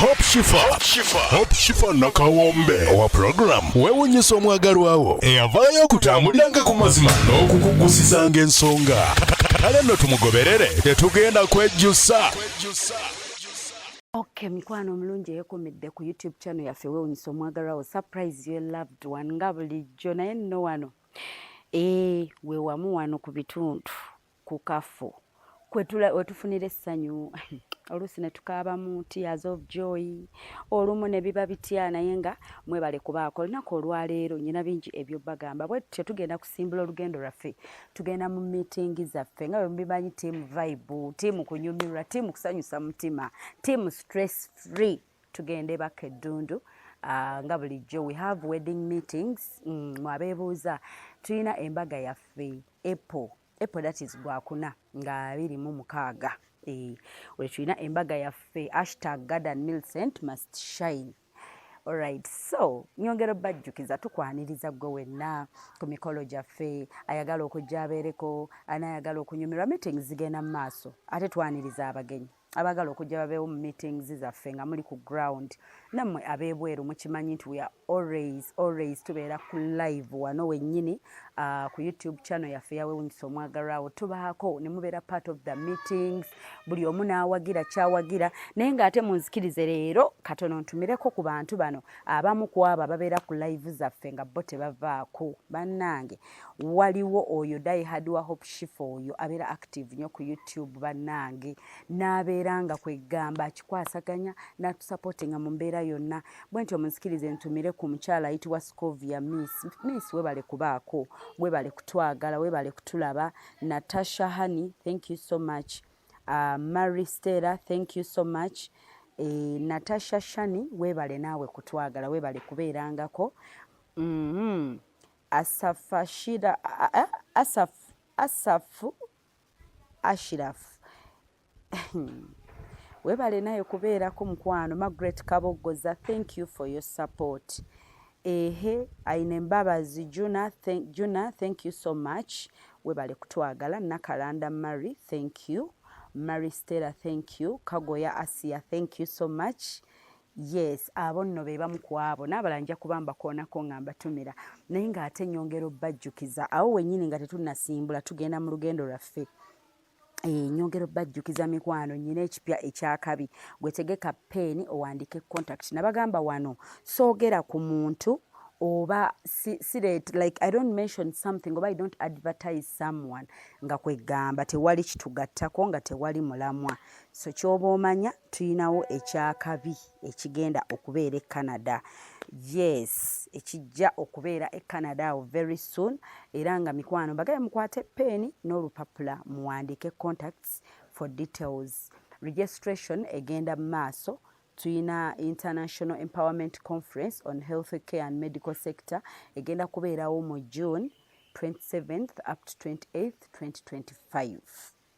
Hope Shifa nakawombe owa program wewunyisa omwagalwawo eyavaayo okutambuliranga ku mazima n'okukugusizanga ensonga kale nno tumugoberere tetugenda kwejjusa. Okay, mikwano omulungi eyekomedde ku YouTube channel yaffe wewunyisa omwagalwawo surprise your loved one nga bulijjo naye nno wano wewamu wano ku bitundu ku kafu wetufunira essanyu oluusi ne tukaabamu tears of joy olumu ne biba bitya naye nga mwebale kubaako olunaku olwaleero nyina bingi ebyo bagamba bwe tutyo tugenda kusimbula olugendo lwaffe tugenda mu meeting zaffe nga bwe mubimanyi team vibe team kunyumirwa team kusanyusa mutima team stress free tugenda ebaka eddundu nga bulijjo we have wedding meetings mwabeebuuza tulina embaga yaffe April that is gwakuna nga 26 we tulina embaga yaffe #Garden Millicent must shine. Alright, so nyongera bajjukiza tukwaniriza gwe wenna ku mikolo gyaffe ayagala okujja abeereko anayagala okunyumirwa meetings zigenda mu maaso ate twaniriza abagenyi abagala okujja babeewo mu meetings zaffe nga muli ku ground nammwe abeebweru mukimanyi nti we are always tubeera ku live wano wennyini ku YouTube channel yaffe yawewunyisa omwagalwawo tubaako ne mubeera part of the meetings buli omu n'awagira kyawagira naye ng'ate munzikirize leero katono ntumireko ku bantu bano abamu ku abo ababeera ku live zaffe nga bo tebavaako bannange waliwo oyo diehard wa Hope Shifa oyo abeera active nnyo ku YouTube bannange n'abeera nga kwegamba akikwasaganya n'atusupportinga mu mbeera yonna bwe ntyo munzikirize ntumire ku mukyala ayitibwa Scovia Miss webale kubaako webale kutwagala webale kutulaba Natasha Honey thank you so much Mary Stella thank you so much Natasha Shani webale naawe kutwagala webale kubeerangako Asafu Ashraf webale naye kubeerako mukwano Margaret Kabogoza thank you for your support aine mbabazi Juna thank you so much webale kutwagala Nakalanda Mary thank you Mary Stella thank you Kagoya Asia thank you so much yes abo nno be bamu ku abo n'abalala nja kubamba koonako nga mbatumira naye ng'ate nyongera obbajjukiza awo wennyini nga tetunnasimbula tugenda mu lugendo lwaffe nyongero bajjukiza mikwano nyina ekipya ekyakabi gwetegeka peeni owandiike contact nabagamba wano soogera ku muntu oba like I don't mention something oba I don't advertise someone nga kwegamba tewali kitugattako nga tewali mulamwa so kyoba omanya tuyinawo ekyakabi ekigenda okubeera e Canada yes ekijja okubeera e Canada very soon era nga mikwano bagaye mukwate peeni n'olupapula muwandiike contacts for details registration egenda maaso tuyina International Empowerment Conference on Health Care and Medical Sector egenda kubeerawo mu June 27th up to 28th 2025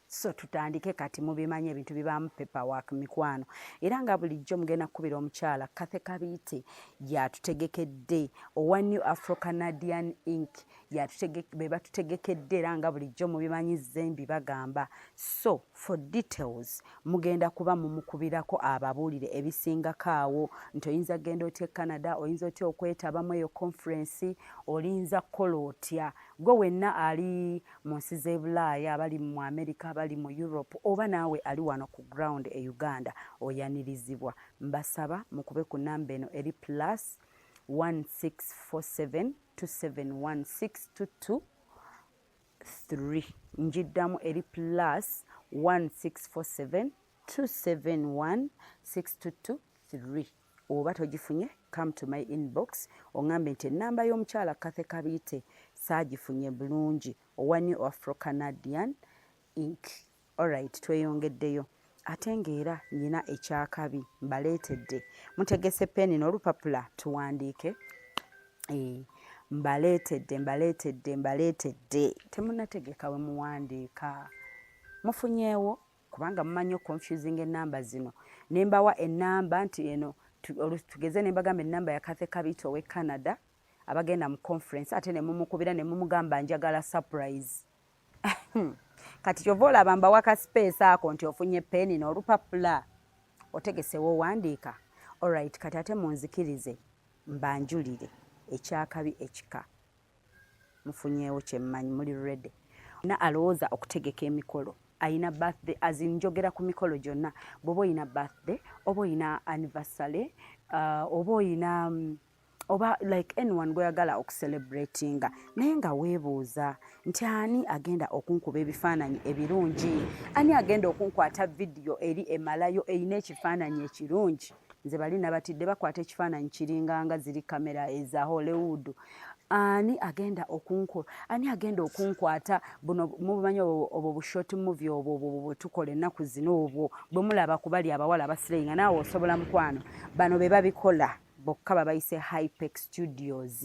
so tutandike kati mubimanye ebintu bibaamu paperwork mikwano era nga bulijjo mugenda kubira omukyala Kathe Kabiite yatutegekedde owa New Afro Canadian Inc batutegekedde era nga bulijjo mubimanyize mbi bagamba so for details mugenda kuba mumukubirako ababuulire ebisingako awo nti oyinza genda otya Canada oyinza otya okwetabamu eyo conference olinza kukola otya gwe wenna ali mu nsi z'Ebulaaya abali mu America abali mu Europe oba naawe ali wano ku ground e Uganda oyanirizibwa mbasaba mukube ku namba eno eri plus 1647 2716223 njiddamu eri plus 1647 2716223 oba togifunye come to my inbox ongambe nti enamba y'omukyala Kathe Kabiite saagifunye bulungi owa New Afro Canadian Inc. Alright, tweyongeddeyo ate ng'era nyina ekyakabi mbaleetedde mutegese peeni n'olupapula tuwandiike mbaleetedde temunnategeka we muwandiika mufunyeewo kubanga mumanyi confusing enamba zino nembawa enamba nti eno tugeze nembagamba enamba ya Kathe Kabiite ow'e Canada abagenda mu conference ate ne mumukubira ne mumugamba njagala surprise kati kyova olaba mbawa ka space ako nti ofunye peeni n'olupapula otegesewo owandiika Alright, kati ate munzikirize mbanjulire ekyakabi ekika mufunyeewo kyemmanyi muli ready na alowooza okutegeka emikolo ayina birthday azinjogera ku mikolo gyonna bw'oba oyina birthday oba oyina anniversary oba oyina oba like anyone gweyagala okucelebratinga naye nga weebuuza nti ani agenda okunkuba ebifaananyi ebirungi ani agenda okunkwata vidiyo eri emalayo erina ekifaananyi ekirungi nze bali nabatidde bakwata ekifaananyi kiringanga ziri kamera eza Hollywood ani agenda okunkwata buno mubumanyi obwo bushort movie obwo tukola ennaku zino obwo bwe mulaba ku bali abawala abasirayinga naawe osobola mukwano bano be babikola bokka babayise Hypex Studios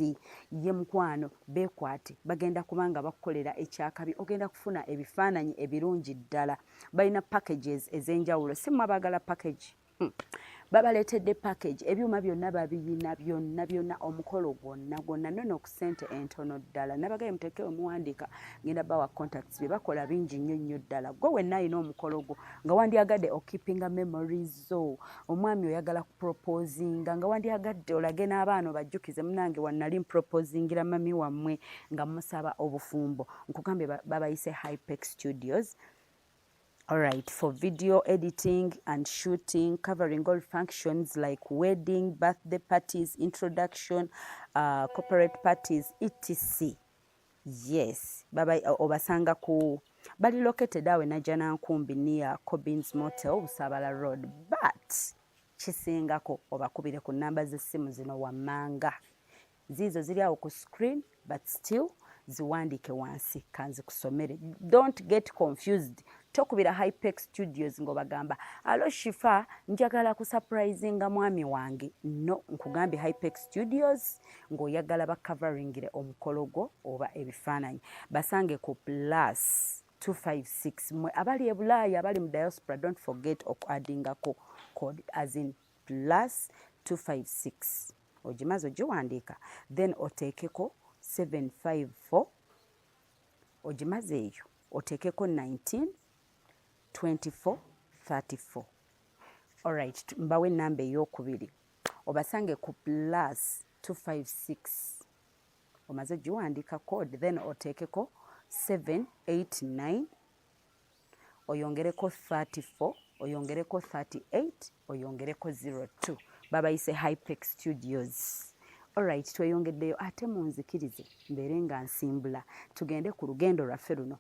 ye mukwano bekwate bagenda kubanga bakukolera ekyakabi ogenda kufuna ebifaananyi ebirungi ddala balina packages ez'enjawulo si mwabagala package babaleetedde package ebyuma byonna babiyina byonna omukolo gwonna nono ku ssente entono ddala nabagaye muteekewe muwandiika ngenda bawa contacts bye bakola bingi nnyo ddala gwe wenna alina omukolo gwo nga wandyagadde okeepinga memories zo omwami oyagala kuproposinga nga wandyagadde olage n'abaana bajjukize munange wannali mproposingira mami wammwe nga musaba obufumbo nkugambe babayise Hypex Studios. Alright, for video editing and shooting, covering all functions like wedding, birthday parties, introduction, corporate parties, etc. Yes, baba obasanga ku bali located awe na Jana Nkumbi near Cobbins Motel, Busabala Road, but kisingako obakubire ku namba z'essimu zino wammanga. Zizo ziri awo ku screen, but still ziwandike wansi kanzi kusomere. Don't get confused. Tokubira Hypex Studios ngobagamba alo Shifa njagala ku surprisinga mwami wange no nkugambe Hypex Studios ngoyagala ba coveringire omukolo gwo oba ebifaananyi basange ku +256 mwe abali ebulaya abali mu diaspora don't forget okuadingako code as in +256 ojimazo jiwandika then oteekeko 754 ojimaze eyo oteekeko 19 24 34. Alright, mbawe namba ey'okubiri obasange ku +256 omaze giwandika code then oteekeko 789 oyongereko 34 oyongereko 38 oyongereko 02 babayise Hypex Studios. Alright, tweyongeddeyo ate munzikirize mbeere nga nsimbula tugende ku lugendo lwaffe luno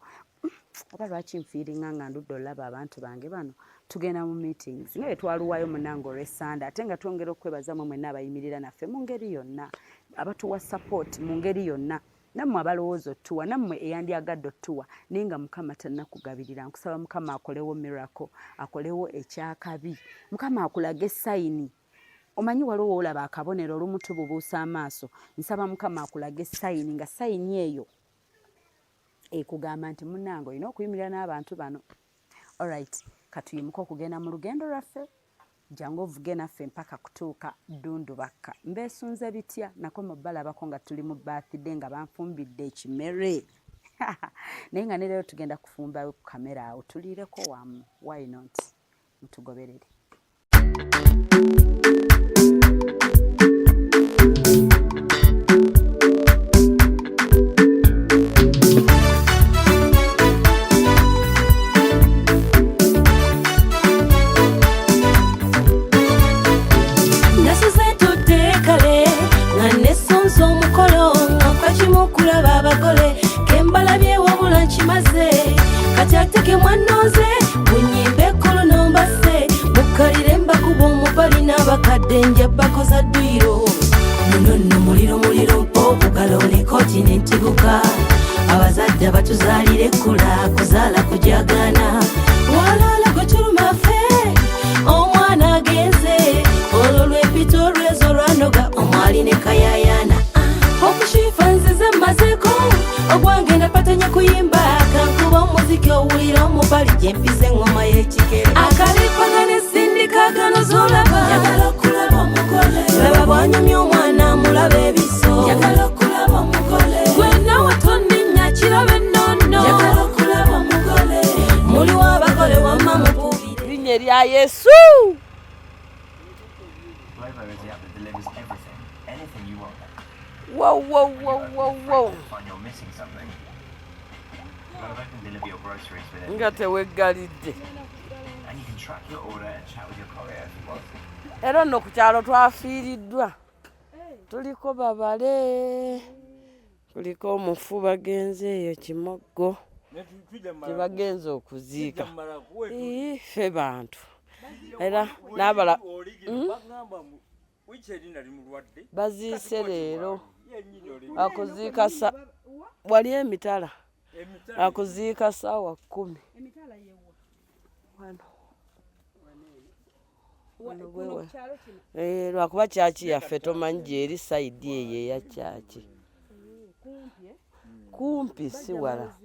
oba lwaki nfiiringa nga ndudde olaba abantu bange bano tugenda mu meetings naye twaluwayo munange olw'essande ate nga twongera okwebaza mwe mwenna abayimirira naffe mu ngeri yonna abatuwa support mu ngeri yonna nammwe abalowooza ottuwa nammwe eyandyagadde ottuwa naye nga Mukama tannakugabirira nkusaba Mukama akolewo miracle akolewo ekyakabi Mukama akulage sayini omanyi waliwo olaba akabonero olumu tububuusa amaaso nsaba Mukama akulage sayini nga sayini eyo ekugamba nti munnange olina okuyimirira n'abantu bano. Alright, katuyimuka okugenda mu lugendo lwaffe jangu ovuge naffe mpaka kutuuka Dundubakka mbeesunze bitya nako mubalabako nga tuli mu birthday nga banfumbidde ekimere naye nga ne leero tugenda kufumbayo ku kamera awo tuliireko wamu why not mutugoberere. Kati mwanoze bunyimbe kolo nombase mukalire mbakuba omubali n'abakadde njabakoza ddwiro munono muliro okugala ne kontinenti buka abazadde abatuzaalire kula kuzaala kujagana walala gochulumafe omwana agenze olwo lwepito olwezo lwanoga omwali ne kayayana okushifa nzize mazeko ogwange napatanya kuyimba kankuba omuziki owulira omubali gyempize engoma y'ekikere akalipaga nesindikagano zolaba njagala okulaba omugole laba bwanyumya omwana mulaba ebiso njagala okulaba omugole gwenna watonninnya kiraba ennono njagala okulaba omugole muliwo abagole wamma mububire linnya erya Yesu Glovo is the app that delivers everything, anything you want. Whoa. Find you're missing something. Glovo can deliver your groceries within Nga teweggalidde. and you can track your order and chat with your courier if you want. Era nno ku kyalo twafiiriddwa. Tuliko babale. Kuliko omufu bagenze eyo Kimoggo. Gye bagenze okuziika. Ffe bantu. Era n'abala baziise leero. Akuziika wali emitala. Akuziika ssaawa 10. Lwakuba kyaki yaffe tomanyi gyeri sayidi eyo eya kyaki. Kumpi si wala.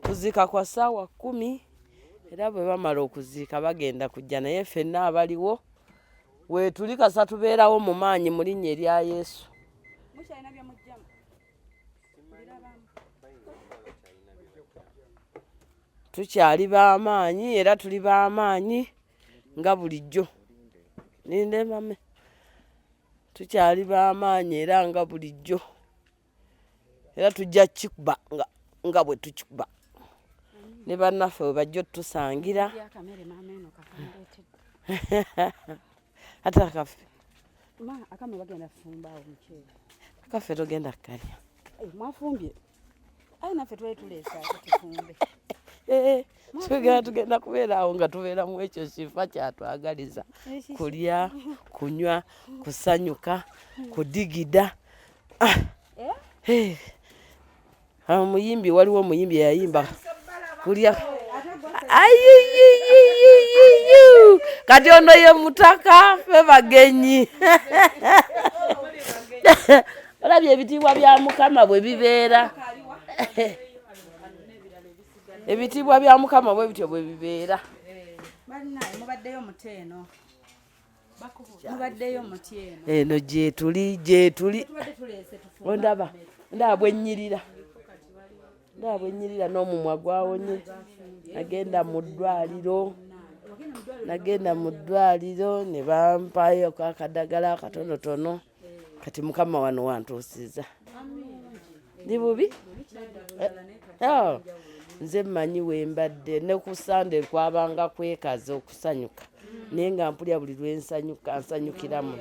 Kuziika kwa ssaawa 10 era bwe bamala okuziika bagenda kujja naye ffenna abaliwo weetuli kasa tubeerawo mu maanyi mu linnya erya Yesu. Tukyali b'amaanyi era tuli b'amaanyi nga bulijjo. Ninde mame. Tukyali b'amaanyi era nga bulijjo. Era tujja kikuba nga bwe tukikuba. Ne bannaffe bwe bajja otusangira. Ate akaffe. Akame bagenda kufumba omuceere. Akaffe togenda kukalya. Mwafumbye. Ayi naffe twali tuleesa tufumbe. Tugenda kubeerawo nga tubeera mu ekyo kifa kyatwagaliza. Kulya, kunywa, kusanyuka, kudigida. Omuyimbi waliwo omuyimbi yayimba kulya. Kati ono ye mutaka ffe bagenyi. Olabye ebitiibwa bya Mukama bwe bibeera. Ebitiibwa bya Mukama bwe bityo bwe bibeera. Mubaddeyo muteeno. Mubaddeyo muteeno. Eno gye tuli. Ondaba bwe nnyirira. N'omumwa gwawonye. Nagenda mu ddwaliro ne bampayo akadagala akatonotono. Kati Mukama wano wantuusiza. Ndi bubi? Nze mmanyi we mbadde ne ku Sande kwabanga kwekaza okusanyuka. Naye nga mpulya buli lwe nsanyukiramu.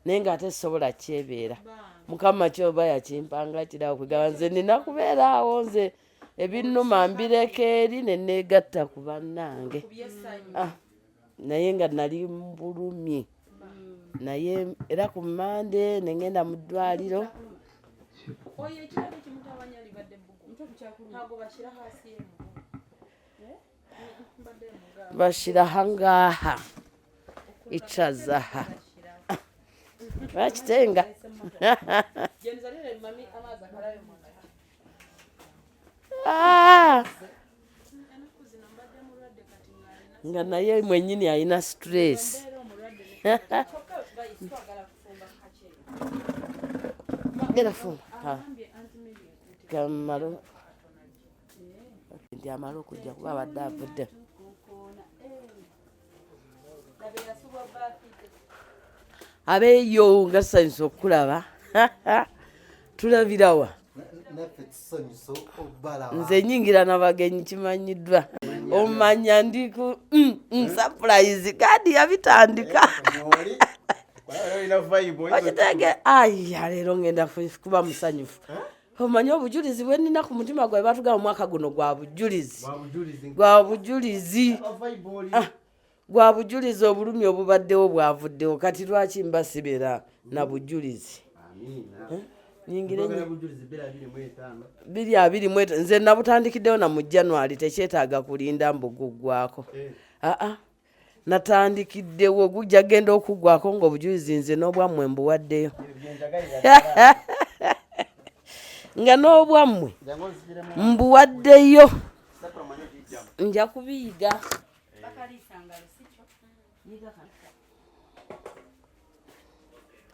Naye ng'ate sobola kyebeera. Mukama kyoba yakimpanga kirawo kwegaba nze nina kubeera awo nze ebinnuma mbireka eri ne neegatta ku bannange. Naye nga nali mbulumye. Naye era ku Mande ne ngenda mu ddwaliro. Bashira hangaha ichazaha bakitenga nga naye mwenyini alina stress. Genda fumba kamaro ndi amalo kujja kuba abadde avudde. Abeeyo nga tusanyusa okukulaba. Tulabirawa nze nyingira n'abagenyi kimanyiddwa. Omanya ndi ku surprise kadi yabitandika. Okitege leero ngenda kuba musanyufu. Omanyi obujulizi bwe nnina ku mutima gwabe batugamba omwaka guno gwa bujulizi. Gwa bujulizi obulumi obubaddewo bwavuddewo kati lwaki mbasibira na bujulizi. Nyingire 225 nze nabutandikiddewo na mu January tekyetaaga kulinda mbuguggwako. Natandikiddewo gujja genda okuggwako ng'obujulizi nze n'obwammwe mbuwaddeyo. Nga n'obwammwe mbuwaddeyo. Nja kubiyiga.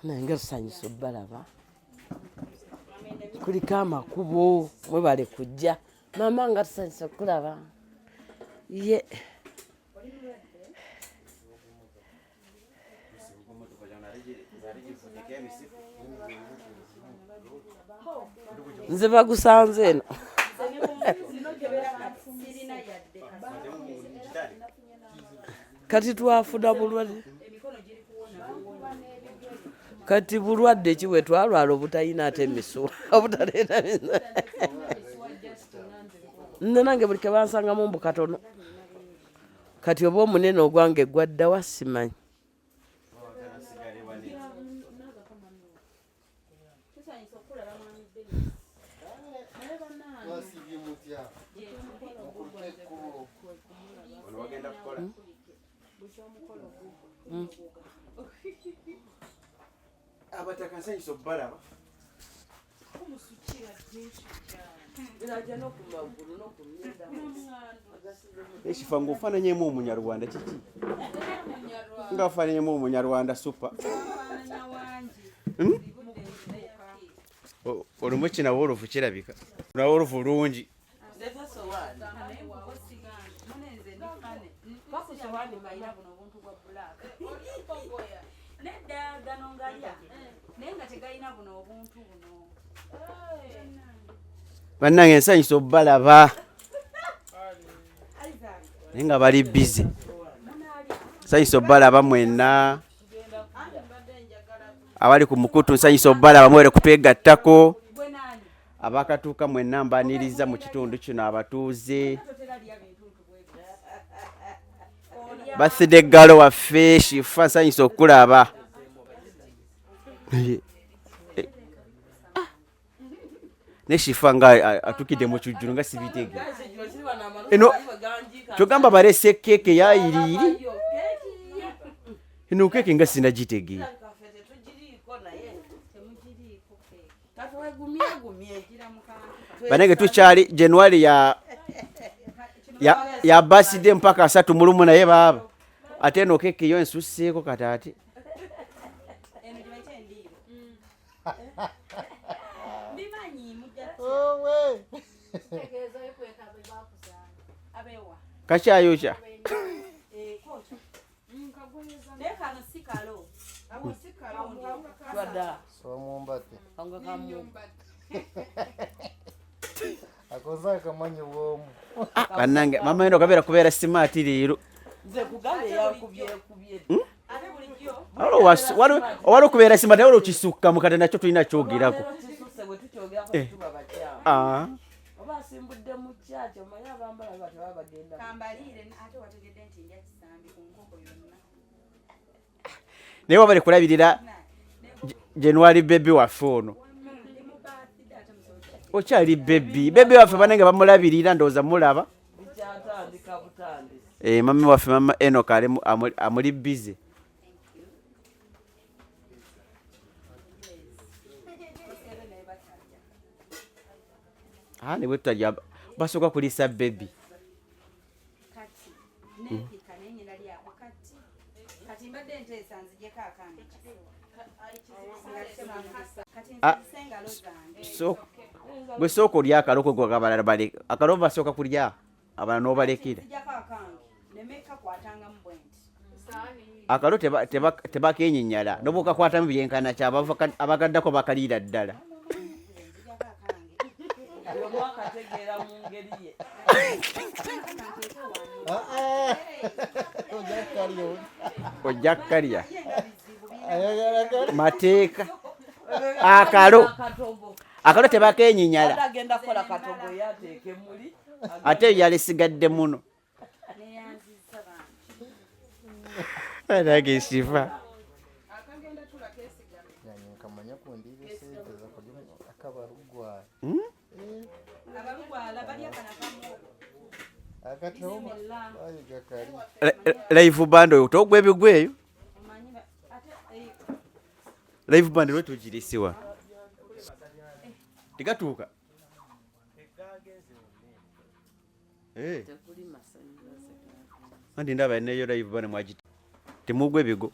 Nange tusanyusa obbalaba. Kuliko amakubo mwebale kujja. Mama nga tusanyusa okulaba. nze bagusanze eno kati twafuna bulwadde kati bulwadde ki bwe twalwala obutalina ate emisuwa obutaleeta nne nange buli ke bansangamu mbu katono kati oba omunene ogwange gwaddawa simanyi abataka nsanyisa okubalaba ekifa ng'ofaananyemu omunyarwanda kiki nga ofaananyemu omunyarwanda supa olumu kinawo olufu kirabika nawo olufu lungi bannange ensanyisa obalaba naye nga bali bize nsanyisa obalaba mwenna abali ku mukutu nsanyisa obalaba mwere kutwegattako abakatuuka mwenna mbaniriza mu kitundu kino abatuuze birthday galo waffe Shifa nsanyisa okulaba ne Shifa nga atukidde mu kijjulu nga sibitege eno kyogamba balese keeke yayiriiri eno keeke nga sinagitegeera banange tukyali January ya birthday mpaka 31 naye baaba ate eno keeke yo ensusseeko kataate kakyayokya bannange mama eno kabeera kubeera simaati leero owali okubeera simaati awali okisukka mukate nakyo tulina kyogerako asimbudde mu kyaki omanyi abambala bataba bagenda naye wabali kulabirira January baby waffe ono okyali baby waffe banange bamulabirira ndowooza mulaba mami waffe mama Enoch amuli bize ne bwe tutalya basooka kuliisa baby gwe sooka olya akaloko gwe abalala baleka akalobo basooka kulya abalala n'obalekera akalo tebakenyinyala nobukakwatamu byenkana kyabava abagaddako bakaliira ddala ojja kkalya mateeka akalo tebakenyinyala ate yalisigadde muno anage Shifa live band oyo togwa ebigweyo live band lwe tugirisiwa tegatuuka andi ndaba neyo live band mwagita temugwa ebigo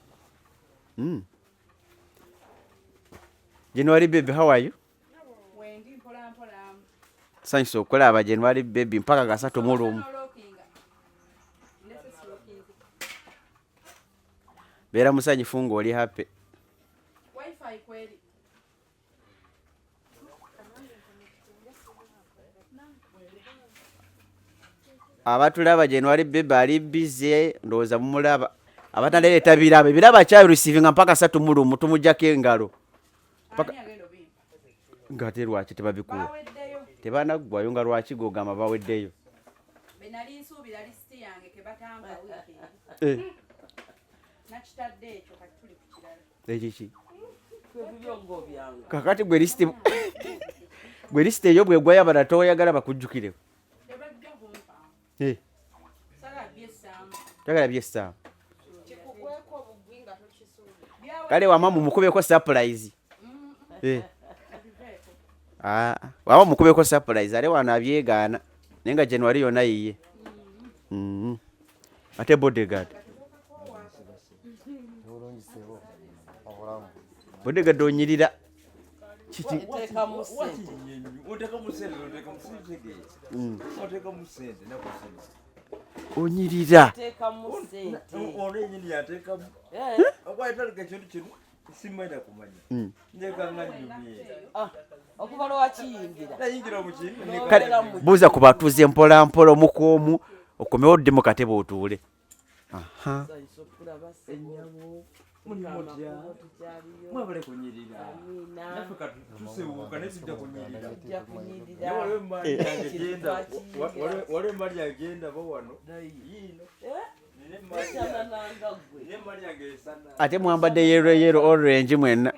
January baby, how are you? Sanyisa okulaba January baby mpaka gasatu mulumu beera musanyifu ng'oli happy abatulaba January bebe ali busy ndowooza mumulaba abataleeta birabo ebirabo akyayo receiving mpaka 3 mu lumu tumujjako engalo ng'ate lwaki tebabikuwa tebanaggwayo nga lwaki gogamba baweddeyo ekiki kakati gwe lisiti eyo bwegwayo abala toyagala bakujjukireko tagala byessaamu kale wama mumukubeko surprise wama mukubeko surprise ale wano abyegaana naye nga January yonna yiye ate bodyguard onyirira kiki onyirira buuza ku batuuze mpola mpola omukoomu okomewo dde mu katebe otuule mwabale kunyirira naffe katusebuuka netujja kunyirira waliwo emali agenda bawano yiino nemali yange esana ate mwambadde yero orange mwenna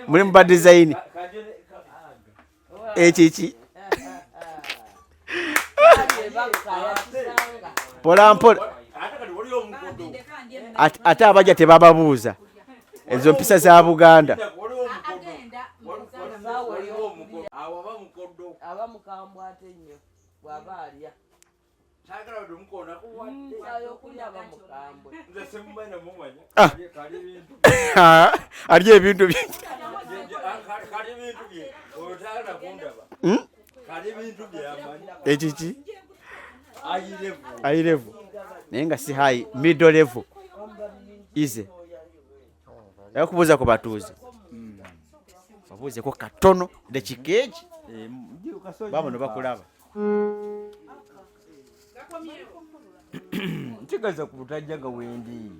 muli muba design ekiki mpola mpola ate abajja tebababuuza ezo mpisa za Buganda ali ebintu bye ekiki high level naye nga si high middle level ize yakubuuza ku batuuze babuuzeko katono dekikeeki babono bakulaba nkigaza ku butajjaga wendi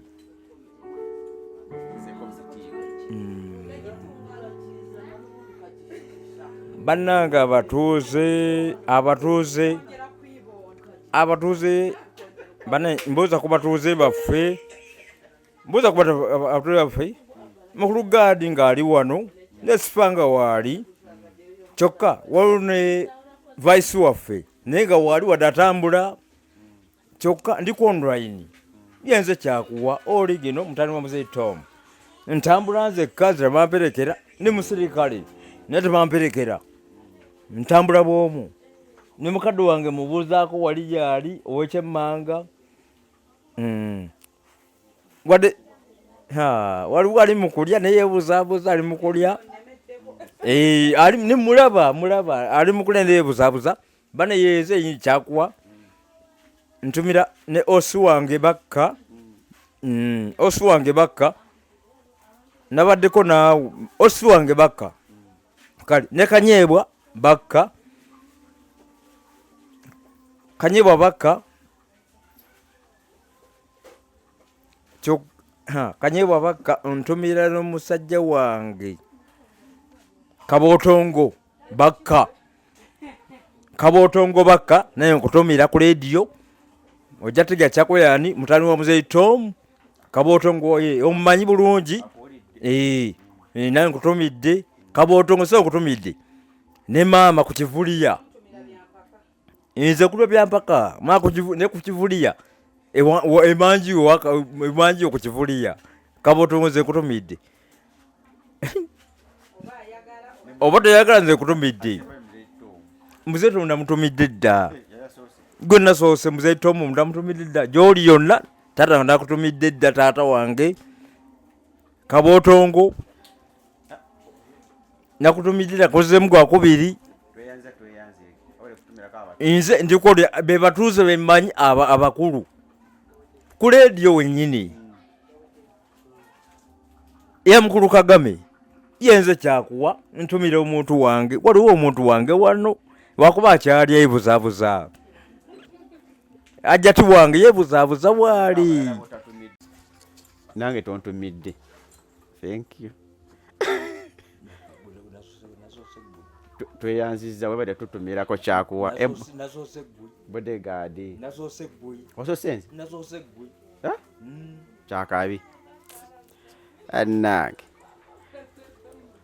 bannanga abatuuze mbuuza ku batuuze baffe mukulu gaadi ng'ali wano nesipanga waali kyokka waliwo ne vice waffe naye nga waali wadde atambula kyokka ndi ku online yenze kyakuwa oli gino mutani wa muzeyi Tom ntambula nzekka tebamperekera ndi musirikale naye tebamperekera ntambula bw'omu ne mukadde wange mubuuzaako wali gyali ow'ekyemmanga wadde waliwo ali mukulya naye yeebuzaabuza ali mukulya mulaba ali mukulya naye yeebuzaabuza bane yeeze eyini kyakuwa ntumira ne osi wange bakka nabaddeko naawe osi wange bakka kale ne kanyeebwa bakka kanyeebwa bakka ntumira n'omusajja wange kabootongo bakka naye nkutumira ku leediyo ojja tegera kyakweyani mutani wa muzeyi Tom kabootongo omumanyi bulungi naye nkutumidde kabootongo so nkutumidde ne maama ku kivuliya nze kulwa byampaka ne ku kivuliya emanjiwo ku kivuliya kabootongo nze nkutumidde oba toyagala nze nkutumidde muzeyi Tom namutumidde dda gwe nasoose muzeyi Tom namutumidde dda gy'oli yonna taata nakutumidde dda taata wange kabootongo nakutumidde dda kozemu gwakubiri nze ndikole be batuuze bemmanyi abakulu ku leediyo wennyini ya mukulu Kagame yenze kyakuwa ntumira omuntu wange waliwo omuntu wange wano wakuba akyali yebuzaabuza ajja ti wange yebuzaabuza bwali nange tontumidde. Thank you. Tweyanziza webade tutumirako kyakuwa bodyguard ososenze kyakabi annange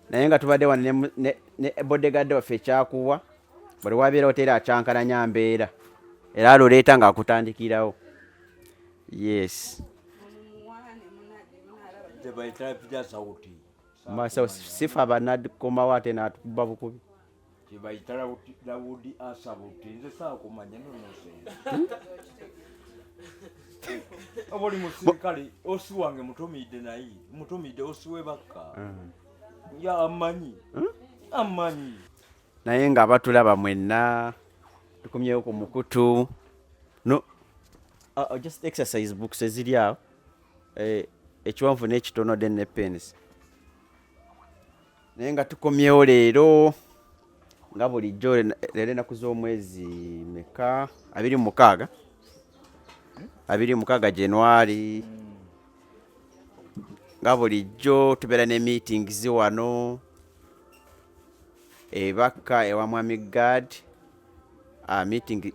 naye nga tubadde wano ne bodyguard waffe kyakuwa buli wabeerawo tera acyankalanya mbeera era aloleeta ngaakutandikirawo. Yes maso sifa banadikomawo ate natukuba bukubi kibayita lawudi asabuti nze saakumanya obuli musirikale osi wange mutumidde naye mutumidde osiwe bakka ya amanyi naye nga batulaba mwenna tukumyewo ku mukutu no just exercise books eziri awo ekiwanvu n'ekitono then ne pens naye nga tukomyewo leero nga bulijjo leero ennaku z'omwezi meka 26 January nga bulijjo tubeera ne meetings wano ebaka ewa Mwami God meeting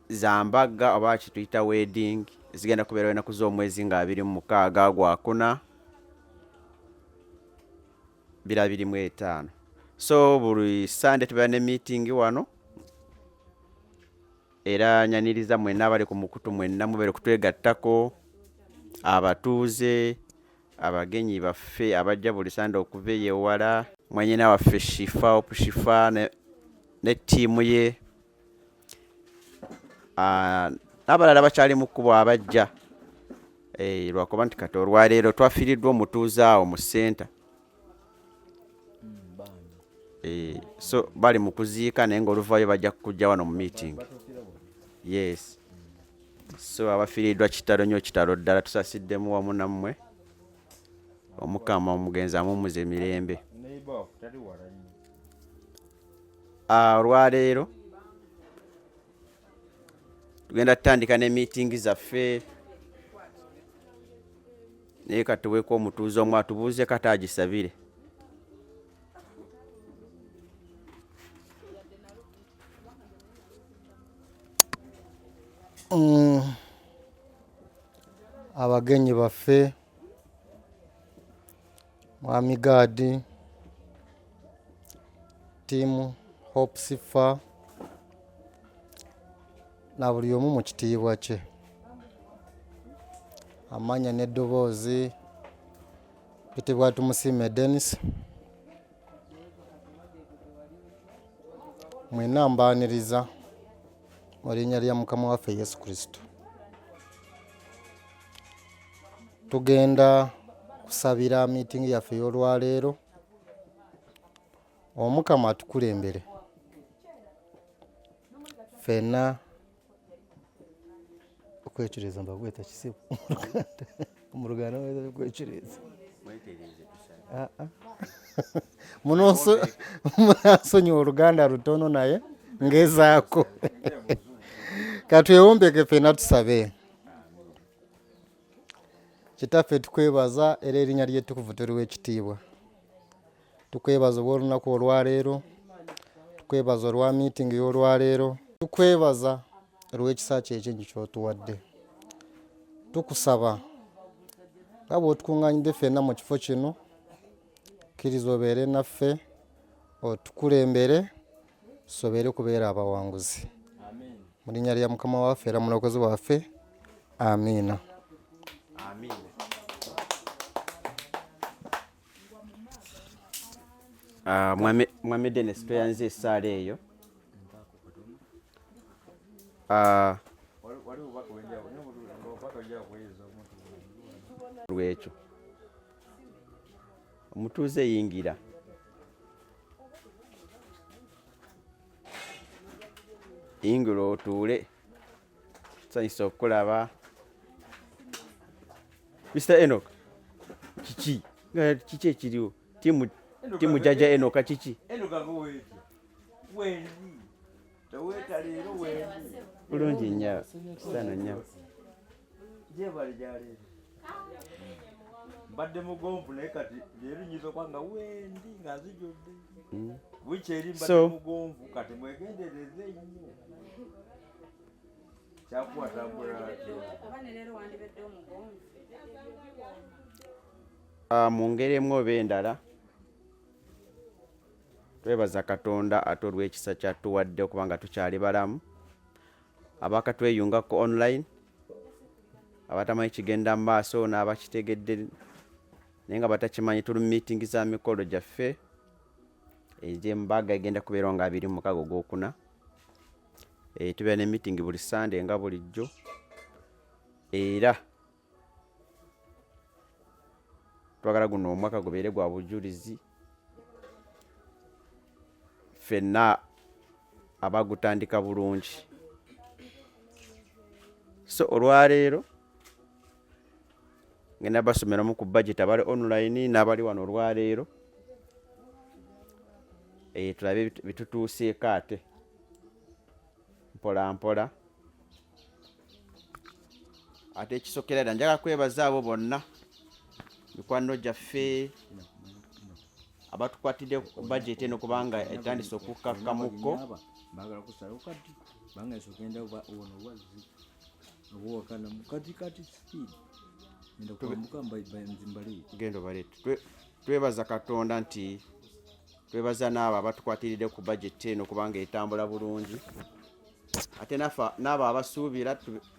zambaga oba kituyita wedding zigenda kubeerawo ennaku z'omwezi nga 26 gwakuna 2025. So buli Sunday tubeera ne meeting wano era nyaniriza mwenna abali ku mukutu mwenna mubeere kutwegattako abatuuze abagenyi baffe abajja buli Sunday okuva ey'ewala mwenyina waffe Shifa Opushifa ne ttiimu ye n'abalala bakyali mu kkubo abajja lwakuba nti kati olwaleero twafiiriddwa omutuuze awo mu center. So bali mu kuziika naye ng'oluvayo bajja kujja wano mu meeting. Yes so abafiiriddwa kitalo nnyo kitalo ddala tusasiddemu wamu nammwe omukama omugenzi amumuza emirembe. Olwaleero tugenda tutandika ne meeting zaffe naye katuweeko omutuuze omu atubuuze kati agisabire. Abagenyi baffe Mwami God tiimu Hope Sifa na buli omu mu kitiibwa kye amanya n'eddoboozi bitibwa Tumusiime Dennis mwenna mbaaniriza mu linnya lya Mukama waffe Yesu Kristo. Tugenda kusabira meeting yaffe y'olwaleero Omukama atukulembere ffenna okwekireza mbagweta kisibu mu Luganda weza okwekireza munasonyiwa Oluganda lutono naye ngezaako katwewombeke ffenna tusabe. Kitaffe tukwebaza era erinnya ly'ettukuvu toliwo ekitiibwa. Tukwebaza olw'olunaku olwaleero, tukwebaza olwa meeting y'olwaleero, tukwebaza olw'ekisa kyo ekingi ky'otuwadde. Tukusaba nga bw'otukuŋŋaanyidde ffenna mu kifo kino, kkiriza obeere naffe, otukulembere, tusobere kubeera abawanguzi. Mu linnya lya Mukama waffe era mulokozi waffe, amiina. Mwami Dennis tweyanze essaala eyo lwekyo omutuuze yingira yingira otuule tusanyusa okukulaba. Mr. Enoch kiki kiki ekiriwo timu jaja enoka kiki wendi teweta leero wendi bulungi nnyo sana nnyo gyebali gyaleero mbadde mugomvu naye kati leero nyiza okwanga wendi nga nzijudde wiki eri mbadde mugomvu kati mwegendereze nnyo kyakuwatambula mu ngeri emu oba endala twebaza katonda ate olw'ekisa kyatuwadde okuba nga tukyali balamu abakatweyungako online abatamanyi kigenda mu maaso n'abakitegedde naye nga batakimanyi tuli mu miitingi za mikolo gyaffe egy'embaga egenda kubeerawo nga 26 Ogwokuna. Tubeera ne miitingi buli Sunday nga bulijjo era twagala guno omwaka gubeere gwa bujulizi ffenna abagutandika bulungi. So olwaleero ngenda basomeramu ku budget abali online n'abali wano olwaleero tulabe bitutuuseeko ate mpola mpola. Ate ekisokera ddala njagala kwebaza abo bonna mikwano gyaffe abatukwatidde budget eno kubanga etandise okukakkamukko bagala kusalawo kati bangasa okenda ono wazzi obuwakana mukatikati speed enda kwambuka nzimbali gendo baleete. Twebaza Katonda nti twebaza n'abo abatukwatiridde ku budget eno kubanga etambula bulungi ate n'abo abasuubira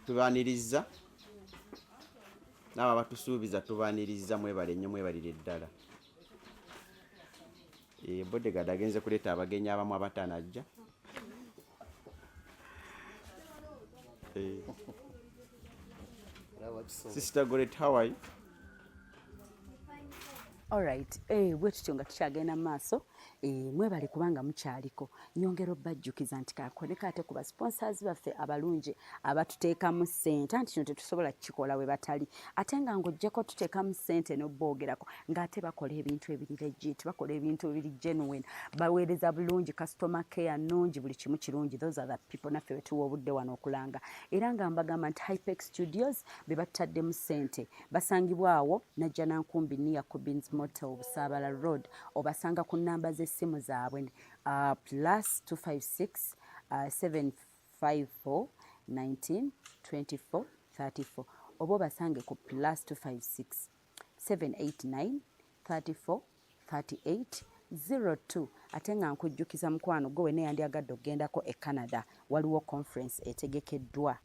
tubaaniriza n'abo abatusuubiza tubaaniriza mwebale nnyo mwebalire ddala. Bodegaard agenze kuleeta abagenyi abamu abatanajja. Sister Goret, how are you? Alright, bwe tutyo nga tukyagenda mu maaso mwebale kubanga mukyaliko nyongera obbajjukiza nti kakoneka ate ku basponsors baffe abalungi abatuteekamu ssente anti kino tetusobola kukikola we batali ate nga ng'ojjako tuteekamu ssente n'obboogerako ng'ate bakola ebintu ebiri legit bakola ebintu ebiri genuine baweereza bulungi customer care nnungi buli kimu kirungi. Those are the people naffe wetuwa obudde wano okulanga era nga mbagamba nti Hypex Studios be bataddemu ssente basangibwa awo najja nankumbi near Cobbins Motel Busaabala Road obasanga ku namba z'essimu zaabwe +256 754 19 24 34 oba obasange ku +256 789 34 38 02. Ate nga nkujjukiza mukwano gwe wena yandyagadde okugendako e Canada waliwo conference etegekeddwa.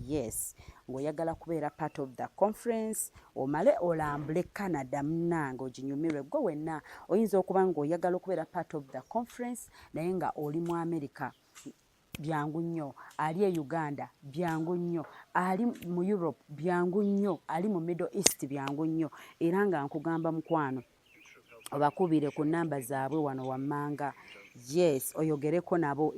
Yes, ng'oyagala kubeera part of the conference omale olambule Canada munnange oginyumirwe gwe wenna oyinza okuba ng'oyagala okubeera part of the conference naye nga oli mu America byangu nnyo, ali e Uganda byangu nnyo, ali mu Europe byangu nnyo, ali mu Middle East byangu nnyo era nga nkugamba mukwano obakubire ku namba zaabwe wano wammanga. Yes, oyogereko nabo.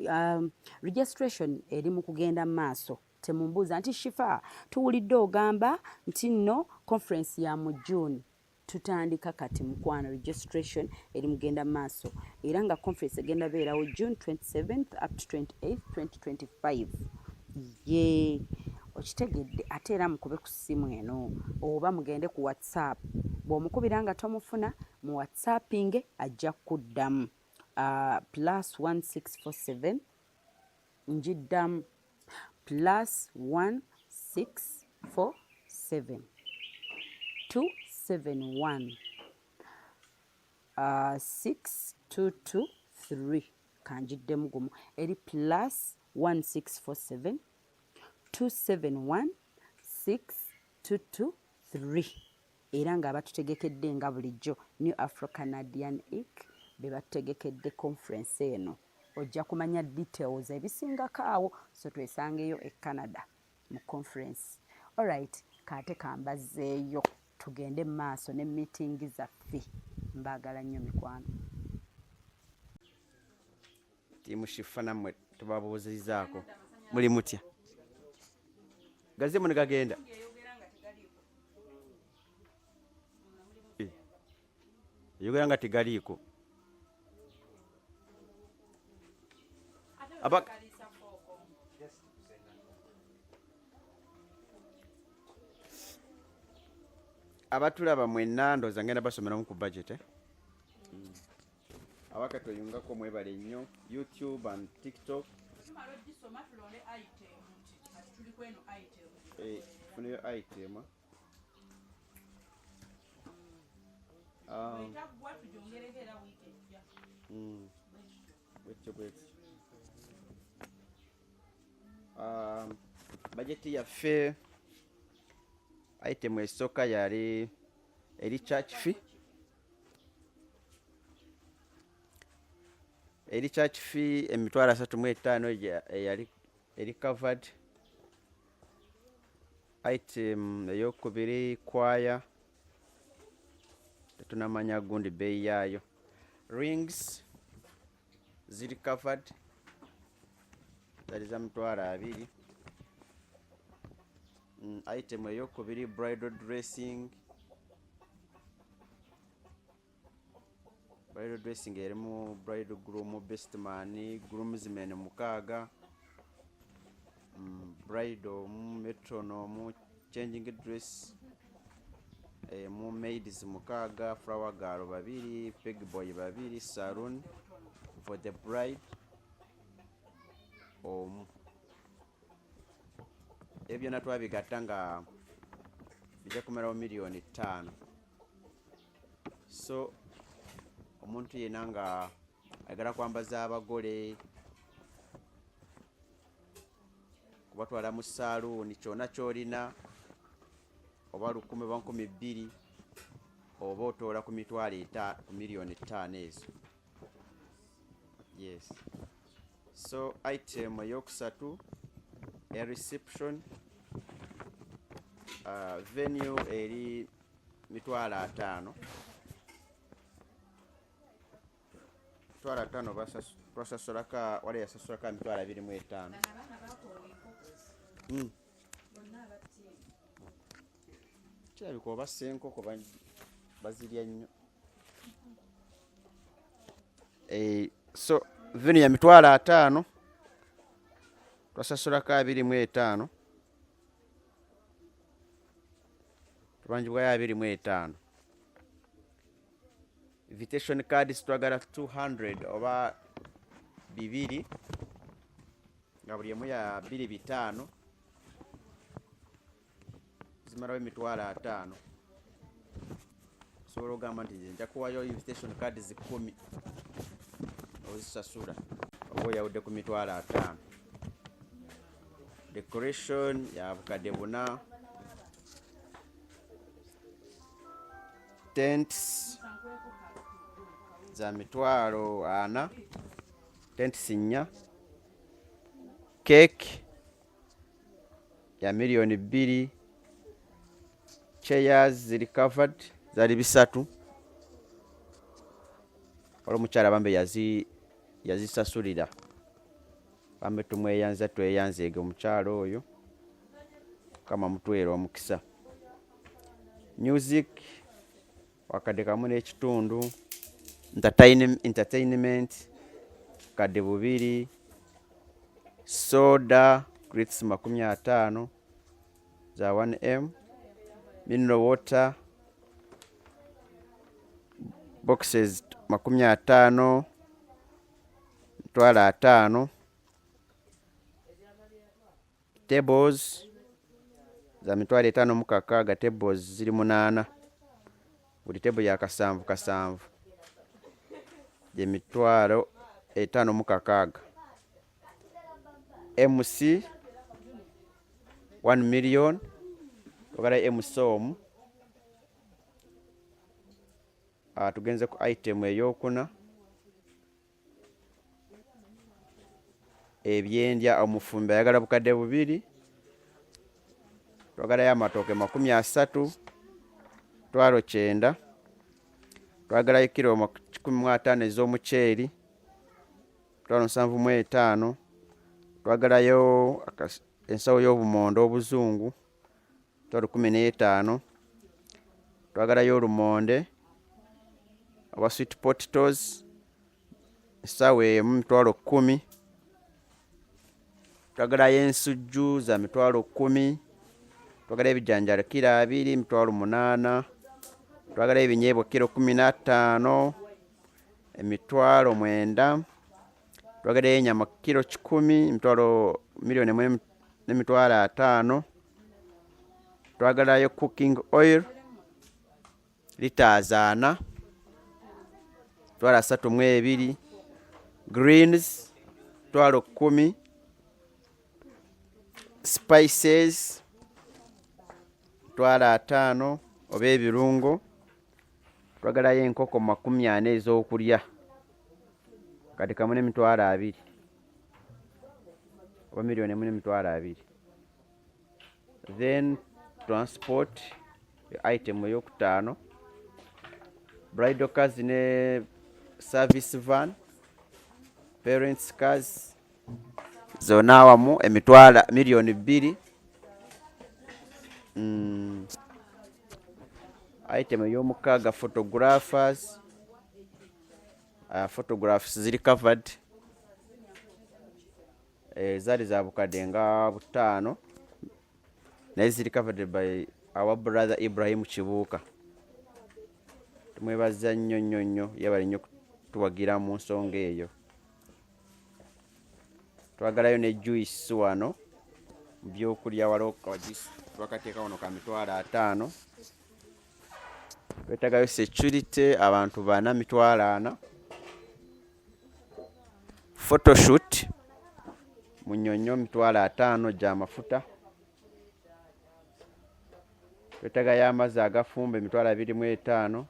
Registration eri mu kugenda maaso. Temumbuuza nti Shifa tuwulidde ogamba nti nno conference ya mu June tutandika kati mukwano. Registration eri mugenda maaso era nga conference egenda beerawo June 27th up to 28th 2025. Ye okitegedde ate era mukube ku ssimu eno oba mugende ku WhatsApp bw'omukubira nga tomufuna mu WhatsAppinge ajja kuddamu +1647 njiddamu +1647 271 6223 kanjiddemu gumu eri +1647 271 6223 era nga batutegekedde nga bulijjo New Afro Canadian Inc. be batutegekedde conference eno. Ojja kumanya details ebisingako awo so twesangeyo e Canada mu conference. Alright, kate kambazeeyo tugende maaso ne meeting zaffe. Mbagala nnyo mikwano. Timu Shifa nammwe tubabuuzizaako muli mutya? Gaze mune gagenda. yogera nga tegaliiko abatulaba mwenna ndooza ngenda basomeramu ku budget abakati oyungako mwebale nnyo YouTube and TikTok funayo item bajeti yaffe item esooka yali eri church fee emitwalo 35 eyali eri covered. Item eyokubiri kwaya tetunamanya gundi bei yaayo. Rings ziri covered zali za mitwalo 2. Item eyokubiri bridal dressing erimu bridal groom, best man, groomsmen 6, bridal metronome, changing dress mu maids 6, flower girl 2, peg boy 2, saloon for the bride ebyo natwabigatta nga bijja kumalawo $5,000,000. So omuntu yena nga ayagala kwambaza abagole kubatwala mu saloon kyona kyolina oba 1,000 oba 2,000 oba otoola ku $5,000,000 ezo. Yes. So item eyokusatu a reception venue eri $5,000. Twasasulaka wale yasasulaka $25,000. Kirabika oba senkoko bazirya nnyo. So venue ya $5,000 twasasulako $25,000 tubanjibwayo $25,000. Invitation cards twagala 200 oba 2 nga buli emu ya 2,500 zimalawo $5,000. Sobola ogamba nti nja kuwayo invitation cards 10 ozisasula oba oyawudde ku $5,000. Decoration ya bukadde 4. Tents za $40,000. Tents 4. Cake ya $2,000,000. Chairs ziri covered zali 3. Omukyala bambe yazisasulira bambe tumweyanza tweyanzeege omukyalo oyo kama mutwera omukisa. Music wakadde kamu n'ekitundu. Entertainment kadde 2. Soda crates 50 za 1M. Mineral water boxes 50 $5,000. Tables za $5,600. Tables ziri 8. Buli table ya kasanvu je $5,600. MC 1 million ogala MC omu. Tugenze ku item eyokuna ebyendya omufumbi ayagala bukadde 2. Twagalayo amatooke 30 $9. Twagalayo kilo 15 ez'omuceeri $75. Twagalayo ensawo y'obumondo obuzungu $15. Twagalayo olumonde aba sweet potatoes essaawa emu 10,000. Twagalayo ensujju za 10,000. Twagala ebijanjalo kilo 2 8,000. Twagala ebinyeebwa kilo 15 9,000. Twagala enyama kilo 10 1,500,000. Twagalayo cooking oil liters 4 32. Greens 10,000. Spices 5 oba ebirungo. Twagalayo enkoko 40 ez'okulya kati kamu 2,000 oba 1,200,000. Then transport item ey'okutaano bridal cars ne service van parents cars zonna awamu $2,000,000. Item ey'omukaaga photographers photographs ziri covered zaali za bukadde nga 5 naye ziri covered by our brother Ibrahim Kibuuka. Tumwebaza nnyo yabali nnyo kutuwagira mu nsonga eyo. Twagalayo ne juice wano mu byokulya waliwo juice twakateeka wano ka $5,000. Twetagayo security abantu 4 $4,000. Photoshoot munyonyo $5,000 gy'amafuta. Twetagayo amazzi agafumba $25,000.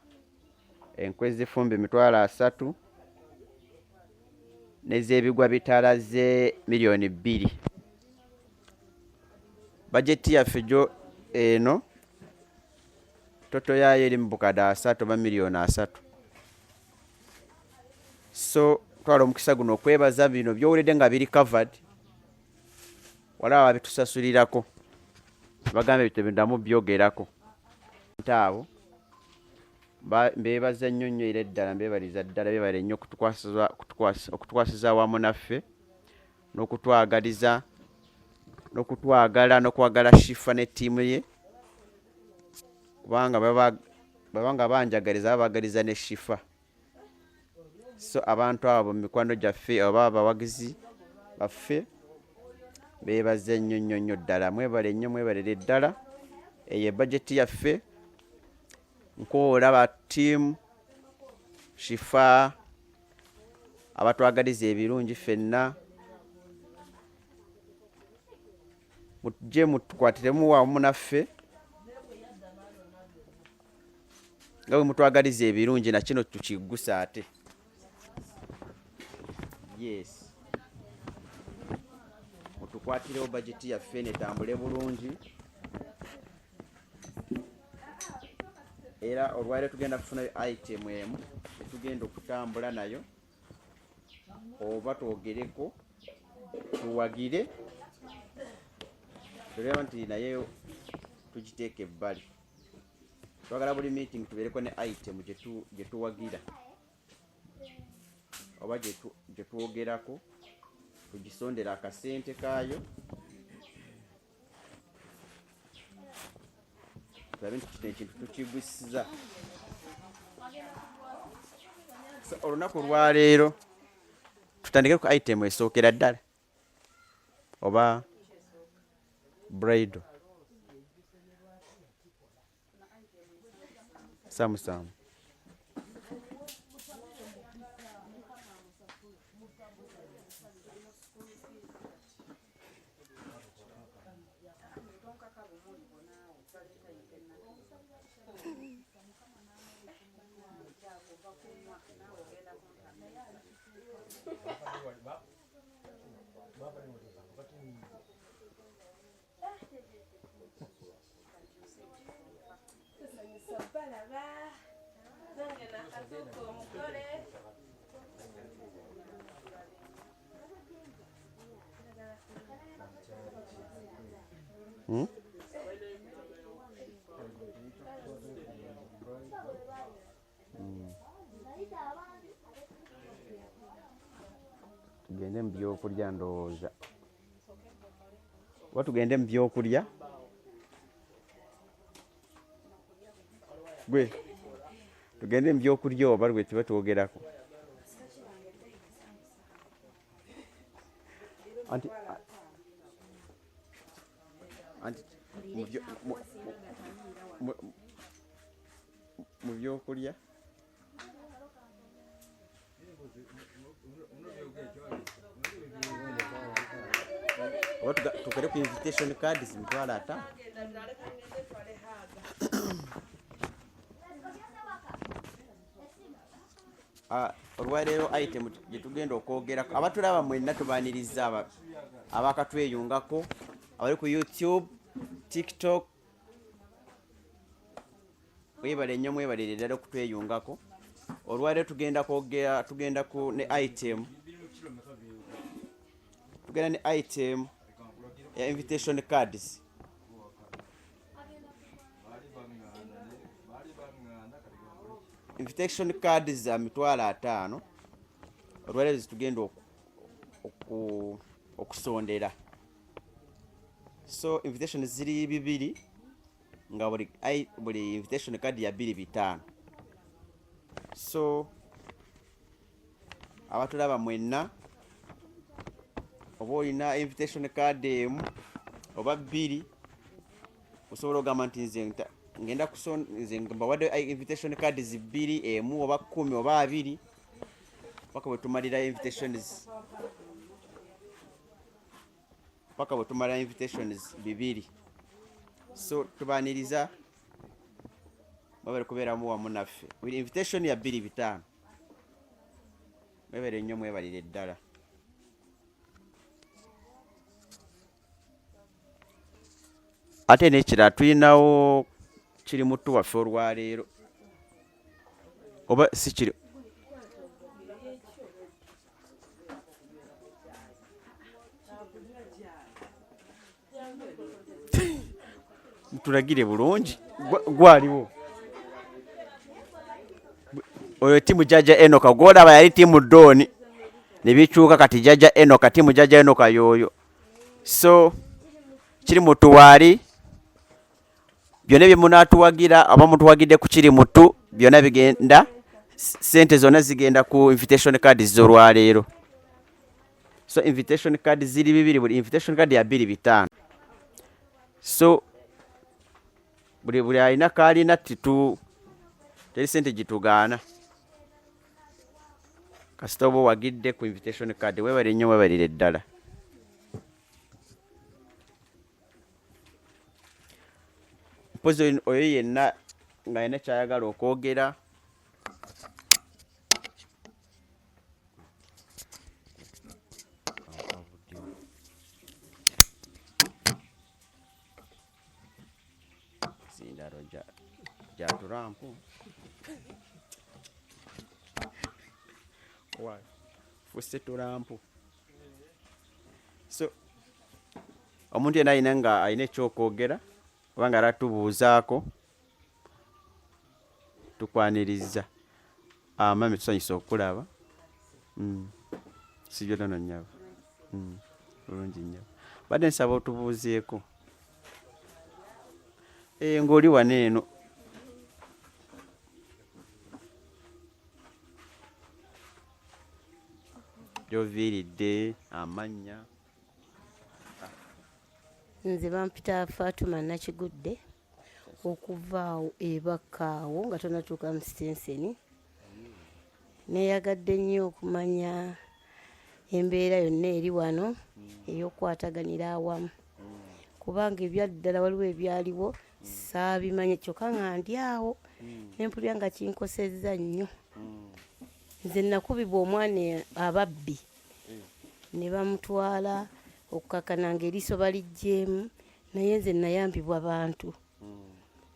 Enkwe ezifumba $3,000. N'ez'ebigwa bitalaze $2,000,000. Bajeti yaffe gyo eno toto yayo eri mu bukadde 3 oba $3,000,000. So twala omukisa guno okwebaza bino byowulidde nga biri covered. Waliwo ababitusasulirako bagamba bitebindamu byogerako. Abo mbeebaza nnyo era eddala mbeebaliza ddala beebale nnyo okutukwasiza wamu naffe n'okutwagaliza n'okutwagala n'okwagala Shifa ne ttiimu ye kubanga babanga banjagaliza babagaliza ne Shifa. So abantu abo mu mikwano gyaffe oba abawagizi baffe beebaze nnyo ddala mwebalire ddala. Eyo budgeti yaffe nkoola ba ttiimu Shifa abatwagaliza ebirungi ffenna mujje mutukwatiremu wamu naffe nga bwe mutwagaliza ebirungi na kino tukiggusa ate. Yes, mutukwatirewo budgeti yaffe netambule bulungi. Era olwaliro tugenda kufunayo item emu etugenda okutambula nayo oba twogereko tuwagire tuleba nti naye tugiteeka ebbali. Twagala buli meeting tubeereko ne item gye tuwagira oba gye twogerako tugisondera akasente kaayo tulabe nti kino ekintu tukigwisiza. So olunaku lwaleero tutandike ku item esookera ddala oba bridal samusamu. tugende mu byokulya ndowooza oba tugende mu byokulya gwe tugende mu byokulya oba lwe tuba twogerako anti mu byokulya oba tukere ku invitation cards mitwalo 5 olwaleero item gyetugenda okwogerako abatulaba mwenna tubaaniriza abakatweyungako abali ku YouTube, TikTok, mwebale nnyo mwebalire ddala okutweyungako. Olwaleero tugenda ku ne item ya invitation cards. Invitation cards za mitwalo 5 olwaleero zitugenda okusondera. So invitation ziri 2 nga buli invitation card ya 2 5. So abatulaba mwenna oba olina invitation card emu oba 2 osobola ogamba nti nze ngenda nze mbawadde invitation cards 2 emu oba 10 oba 2 paka bwe tumalira invitations 2. So tubaaniriza mwebale kubeeramu wamu naffe. Invitation ya 2 5 mwebale nnyo mwebalire ddala. Ate n'ekirala tulinawo kiri mutu waffe olwaleero oba si kiri tulagire bulungi gwaliwo oyo timu Jaja Enoka gwolaba yali timu Doni ne bikyuka kati Jaja Enoka timu Jaja Enoka yoyo. So kiri mutu wali byonna bye munaatuwagira aba mutuwagidde ku kiri mutu byonna bigenda sente zonna zigenda ku invitation cards z'olwaleero. So invitation cards ziri 2 buli invitation card ya 2 5. So buli alina kaalina teri sente gitugaana kasita oba wagidde ku invitation card webale nnyo webalire ddala. Mpozi oyo yenna nga yena kyayagala okwogera sindalo ja turampu fuse turampu. So omuntu yena ayina nga ayina ekyokwogera obanga alatubuuzaako tukwaniriza mami tusanyusa okulaba sijjo nono nnyaba bulungi nnyaba badde nsaba otubuuzeeko ng'oli wano eno gyoviiridde amannya. Nze bampita Fatuma Nakigudde okuva ebakaawo nga tonatuuka mu Stenseni. Neeyagadde nnyo okumanya embeera yonna eri wano ey'okwataganira awamu kubanga ebyaddala waliwo ebyaliwo saabimanye kyokka nga ndi awo nempulira nga kinkosezza nnyo. Nze nakubibwa omwana ababbi ne bamutwala okukakana ng'eriiso balijjeemu naye nze nayambibwa bantu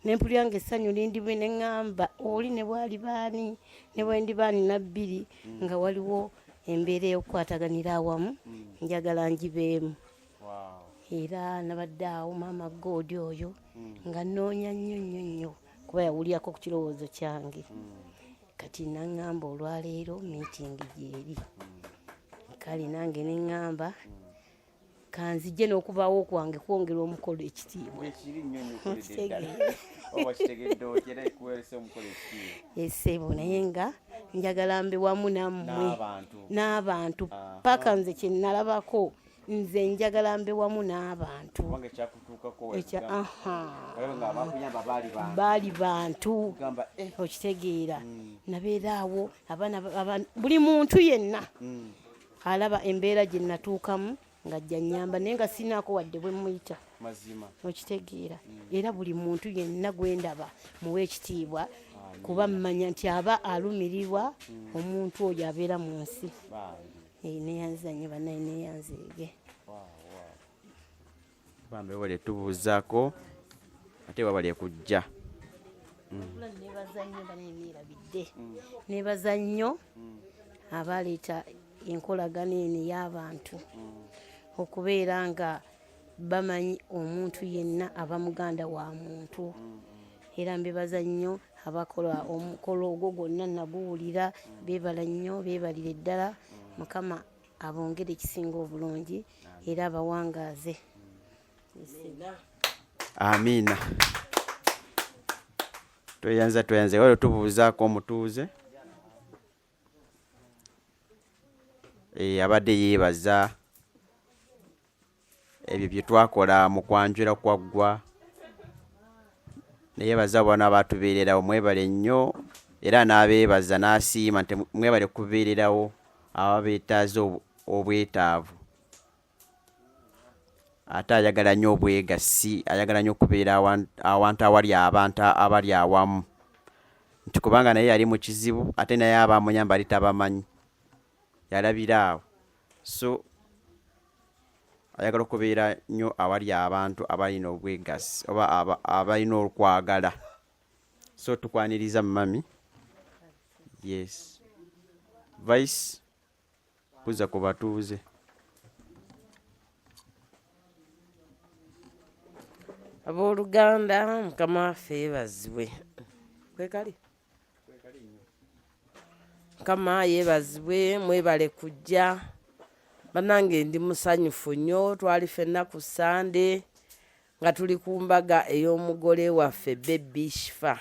nempulira nga essanyu lindimu ne ŋŋamba oli ne bwali baani ne bwendi baani na 2 nga waliwo embeera ey'okukwataganira awamu njagala ngibeemu. Era nabadde awo maama Godi oyo nga nnoonya nnyo kuba yawulyako ku kirowoozo kyange kati naŋŋamba olwaleero meeting gyeri kale nange ne ŋŋamba kanzije n'okubaawo okwange kwongera omukolo ekitiibwa esebo naye nga njagala mbe wamu nammwe n'abantu paka nze kye nalabako nze njagala mbe wamu n'abantu baali bantu okitegeera nabeera awo abaana buli muntu yenna alaba embeera gye natuukamu ng'ajja nnyamba naye nga sinaako wadde bwe muyita okitegeera era buli muntu yenna gwe ndaba muwe ekitiibwa kuba mmanya nti aba alumirirwa omuntu oyo abeera mu nsi neyanza nnyo bannaye neyanzeege bambe wale tubuuzaako ate wabale kujja nebaza nnyo bannaye neerabidde nebaza nnyo abaleeta enkolagana eno y'abantu okubeera nga bamanyi omuntu yenna aba muganda wa muntu era mbebaza nnyo abakola omukolo ogwo gwonna naguwulira beebala nnyo beebalire ddala mukama abongere ekisinga obulungi era abawangaaze amiina tweyanze wale tubuuzaako omutuuze abadde yeebaza ebyo bye twakola mu kwanjula kwaggwa neyebaza bonna batubeererawo mwebale nnyo era n'abeebaza n'asiima nti mwebale kubeererawo ababeetaaze obwetaavu ate ayagala nnyo obwegassi ayagala nnyo okubeera awantu awali abantu abali awamu nti kubanga naye yali mu kizibu ate naye abamuyamba ali tabamanyi yalabira awo so ayagala okubeera nnyo awali abantu abalina obwegassi oba abalina okwagala so tukwaniriza mami yes vice kuza ku batuuze abooluganda mukama waffe yeebazibwe kwekali mukama yeebazibwe mwebale kujja bannange ndi musanyufu nnyo twali ffenna ku sande nga tuli ku mbaga ey'omugole waffe Baby Shifa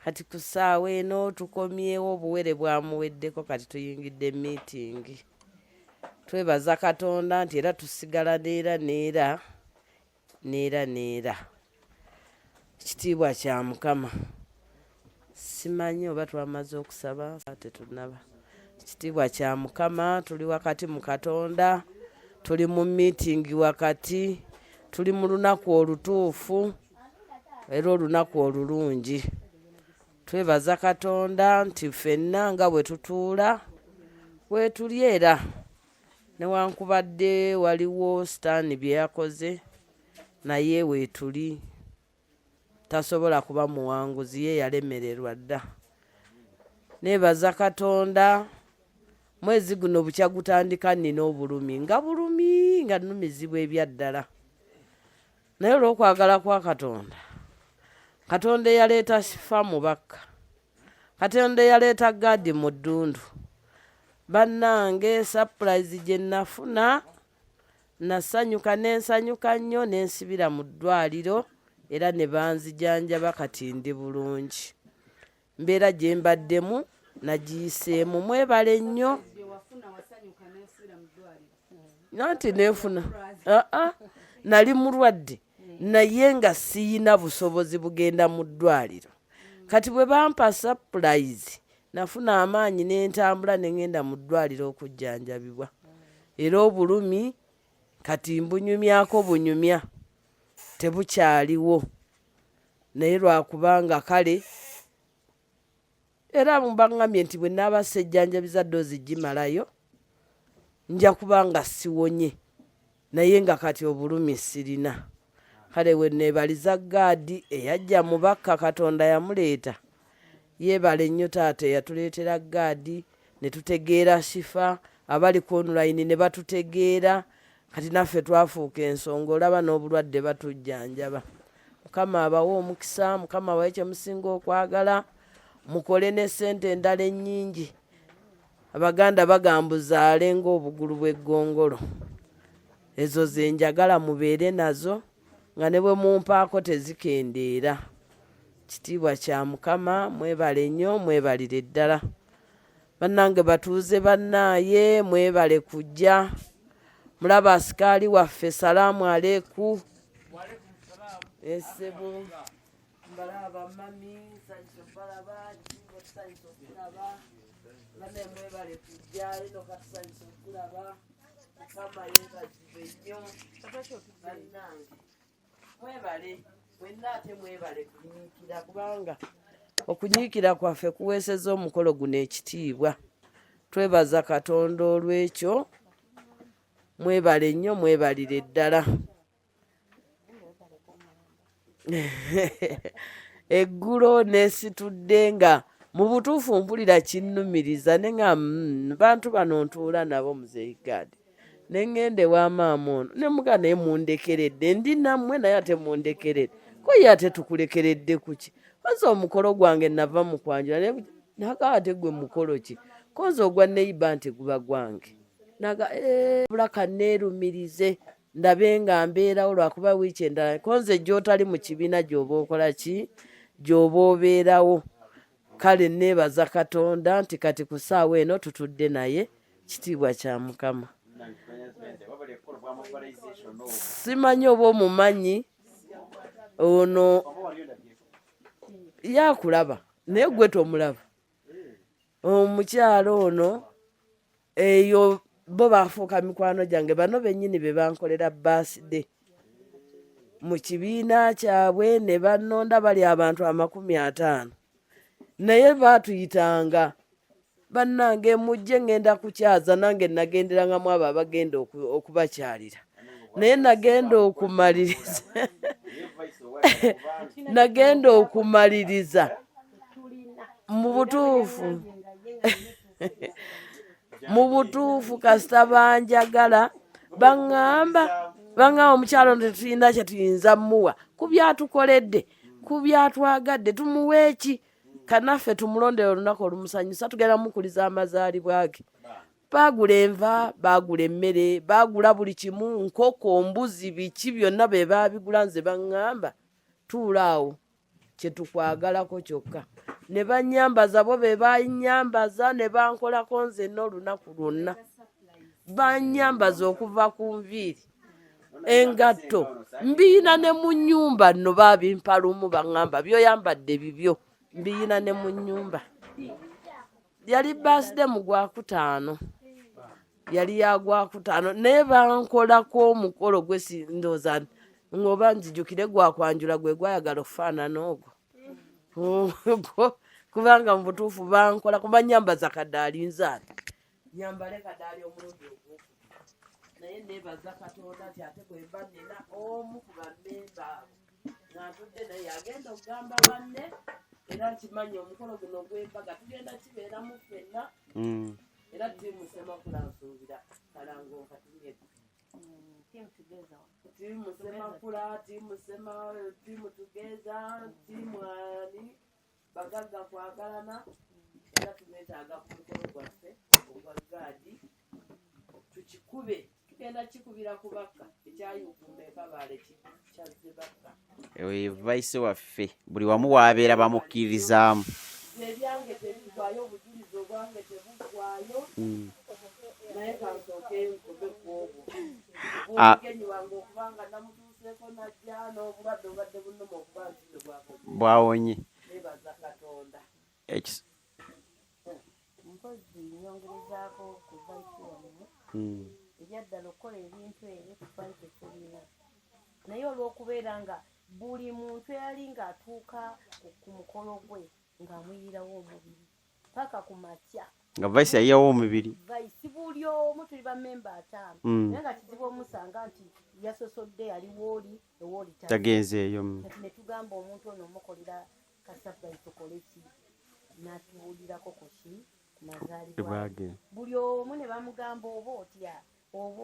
kati ku ssaawa eno tukomyewo obuwere bwamuweddeko kati tuyingidde miitingi twebaza Katonda nti era tusigala neera ekitiibwa kya mukama simanyi oba twamaze okusaba tetunaba ekitiibwa kya mukama tuli wakati mu Katonda tuli mu miitingi wakati tuli mu lunaku olutuufu era olunaku olulungi twebaza Katonda nti ffenna nga bwe tutuula wetuli era newankubadde waliwo sitaani bye yakoze naye weetuli tasobola kuba muwanguzi ye yalemererwa dda nebaza Katonda mwezi guno bukya gutandika nnina obulumi nga nnumizibwa ebyaddala naye olw'okwagala kwa Katonda eyaleeta Shifa mubaka Katonda eyaleeta Gadi mu ddundu bannange surprise gye nafuna nasanyuka nensanyuka nnyo nensibira mu ddwaliro era ne banzijanjaba kati ndi bulungi mbeera gye mbaddemu nagiyiseemu mwebale nnyo nanti neefuna nali mulwadde naye nga siyina busobozi bugenda mu ddwaliro kati bwe bampa surprise nafuna amaanyi n'entambula ne ngenda mu ddwaliro okujjanjabibwa era obulumi kati mbunyumyako bunyumya tebukyaliwo naye lwakubanga kale era mbaŋŋambye nti bwe naaba sejjanjabiza ddoozi gimalayo nja kubanga siwonye naye nga kati obulumi sirina kale we neebaliza Gadi eyajja mubaka Katonda yamuleeta yeebale nnyo taata eyatuleetera Gadi ne tutegeera Shifa abali ku online ne batutegeera kati naffe twafuuka ensonga olaba n'obulwadde batujjanjaba mukama abawe omukisa mukama abawe kye musinga okwagala mukole ne ssente endala ennyingi Abaganda bagamba uzaale ng'obugulu bw'eggongolo. Ezo ze njagala mubeere nazo nga ne bwe mumpaako tezikendeera. Kitiibwa kya Mukama, mwebale nnyo, mwebalire ddala. Bannange batuuze bannaaye, mwebale kujja. Mulaba asikaali waffe, salaamu aleeku. Esebo mbalaba mami, nsanyusa obalaba, kibo tusanyusa okulaba. Bane mwebale kujja, eno katusanyusa okulaba. Mukama yeebazibwe nnyo. Bannange mwebale, mwenna ate mwebale kunyiikira kubanga okunyiikira kwaffe kuweeseza omukolo guno ekitiibwa. Twebaza Katonda olw'ekyo. Mwebale nnyo, mwebalire ddala. Eggulo neesitudde nga mu butuufu mpulira kinnumiriza ne nga bantu bano ntuula nabo muzeeyigadi. Ne ŋŋende wa maama ono ne muga naye mundekeredde ndi nammwe naye ate mundekeredde. Ko ye ate tukulekeredde ku ki? Kwanza omukolo gwange nava mu kwanjula naga ate gwe mukolo ki? Konza ogwa neiba nti guba gwange. Naga bulaka neerumirize ndabe nga mbeerawo lwakuba wiiki endala. Konze gy'otali mu kibiina gy'oba okola ki? Gy'oba obeerawo. Kale neebaza Katonda nti kati ku ssaawa eno tutudde naye. Kitiibwa kya Mukama. Simanyi oba omumanyi ono yakulaba naye gwe tomulaba. Omukyalo ono eyo bo bafuuka mikwano gyange. Bano bennyini be bankolera birthday mu kibiina kyabwe ne bannonda bali abantu 50. Naye baatuyitanga bannange mujje ngenda kukyaza, nange nagenderangamu abo abagenda okubakyalira. Naye nagenda okumaliriza nagenda okumaliriza mu butuufu kasita banjagala baŋŋamba omukyalo tetulina kye tuyinza muwa ku byatukoledde, ku byatwagadde, tumuwe eki? Kanaffe tumulondera olunaku olumusanyusa, tugenda mukuliza amazaalibwa ge. Baagula enva, baagula emmere, baagula buli kimu, nkoko, mbuzi, biki byonna be baabigula. Nze baŋŋamba tuulaawo kye tukwagalako kyokka. Ne bannyambaza, bo be bannyambaza ne bankolako nze n'olunaku lwonna. Bannyambaza okuva ku nviiri, engatto, mbiyina ne mu nnyumba nno baabimpa lumu baŋŋamba by'oyambadde bibyo. Mbiyina ne mu nnyumba. Yali birthday mu Gwakutaano. Yali ya Gwakutaano naye bankolako omukolo gwe sindooza ng'oba nzijukire gwakwanjula gwe gwayagala okufaanana ogwo. Kubanga mu butuufu bankola kuba nnyambaza Kadaali nzaale. Nyambale Kadaali omulundi ogwo. Naye neebaza Katonda nti ate bwe mba nnina omu ku bammemba ng'atudde naye agenda okugamba banne era nkimanyi omukolo guno gw'embaga tugenda kibeeramu ffenna. Era ttiimu Ssemakula nsuubira kalango katulete. Ttiimu Ssemakula, ttiimu Tugeza, ttiimu ani bagagga kwagalana. Era tuneetaaga ku mukolo gwaffe ogwa gaadi tukikube. Tugenda kikubira ku bakka ekyayukumba ekabaale kyazze bakka. Vice waffe buli wamu waabeera bamukkirizaamu. Ebyange tebigwayo, obujulizi obwange tebugwayo. Naye kansooke nkobe ku obwo. Omugenyi wange okubanga namutuuseeko najja n'obulwadde obadde bunnuma okuba nti bwawonye. Neebaza Katonda. Mpozi nyongerezaako ku Vice wano. Ebyaddala okukola ebintu ebyo tufanye tetulina. Naye olw'okubeera nga buli muntu eyali ng'atuuka ku mukolo gwe ng'amuyirawo omubiri paka ku makya. Nga Vice yayiyawo omubiri. Vice buli omu tuli bammemba 5. Naye nga kizibu omusanga nti yasosodde aliwo oli ewooli tagenzeeyo. Kati ne tugamba omuntu ono omukolera kasabbayi tukole ki? N'atubuulirako ku ki? Ku mazaalibwa ge. Buli omu ne bamugamba oba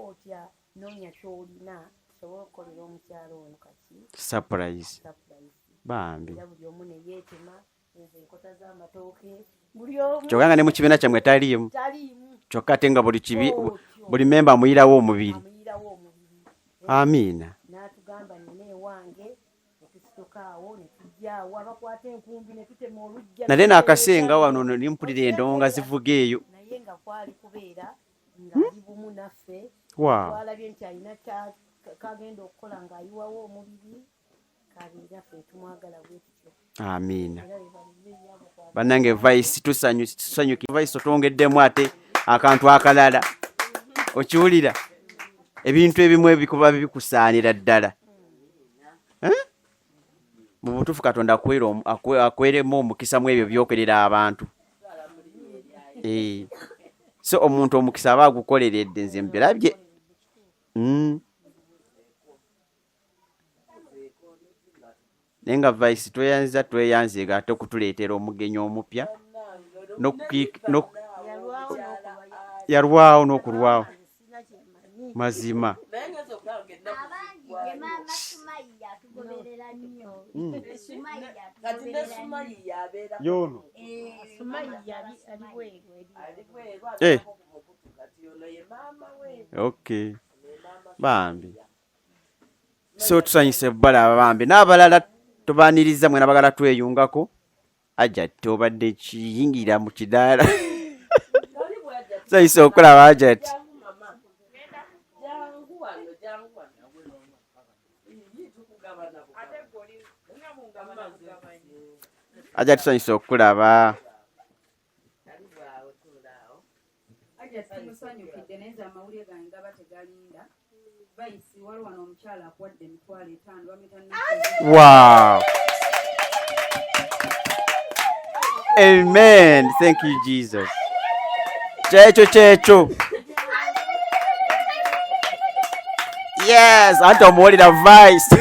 otya noonya ky'olina tusobole okukolera omukyalo ono kaki? Surprise. Bambi. Era buli omu ne yeetema nze enkota z'amatooke buli omu kyokka nga ne mu kibiina kyammwe taliimu taliimu kyokka ate nga buli memba amuyirawo omubiri. amuyirawo omubiri Amiina. n'atugamba nina ewange netusitokaawo netujjaawo abakwata enkumbi netutema olujja Nate n'akasenga wano nimpulira endongo nga zivuga eyo. naye nga kwali kubeera ng'ali bumu naffe Wow. twalabye nti alina kagenda okukola ng'ayiwawo omubiri kabeera ffe tumwagala bwe tutyo Amiina. era bebalizeeyabo kwa Bannange Vice tusanyuki Vice otwongeddemu ate akantu akalala. Okiwulira? Ebintu ebimu ebikuba bikusaanira ddala. Mu butuufu Katonda akweremu omukisa mu ebyo byokerera abantu. So omuntu omukisa aba agukoleredde nze mbirabye. Naye nga Vice tweyanziga ate okutuleetera omugenyi omupya yalwawo n'okulwawo mazima. Yono. Okay. Bambi. So tusanyise bbala bambi n'abalala tubaaniriza mwe nabagala tweyungako Ajat obadde kiyingira mu kidaala. Tusanyise okulaba Ajat. Ajat tusanyise okulaba. Musanyukidde naye nze amawulire gange gaba tegalinda. Vice waliwo wano omukyala akuwadde emitwalo 5 bamuyita Wow. Amen. Thank you, Jesus. Checho. Yes, anti omuwulira Vice.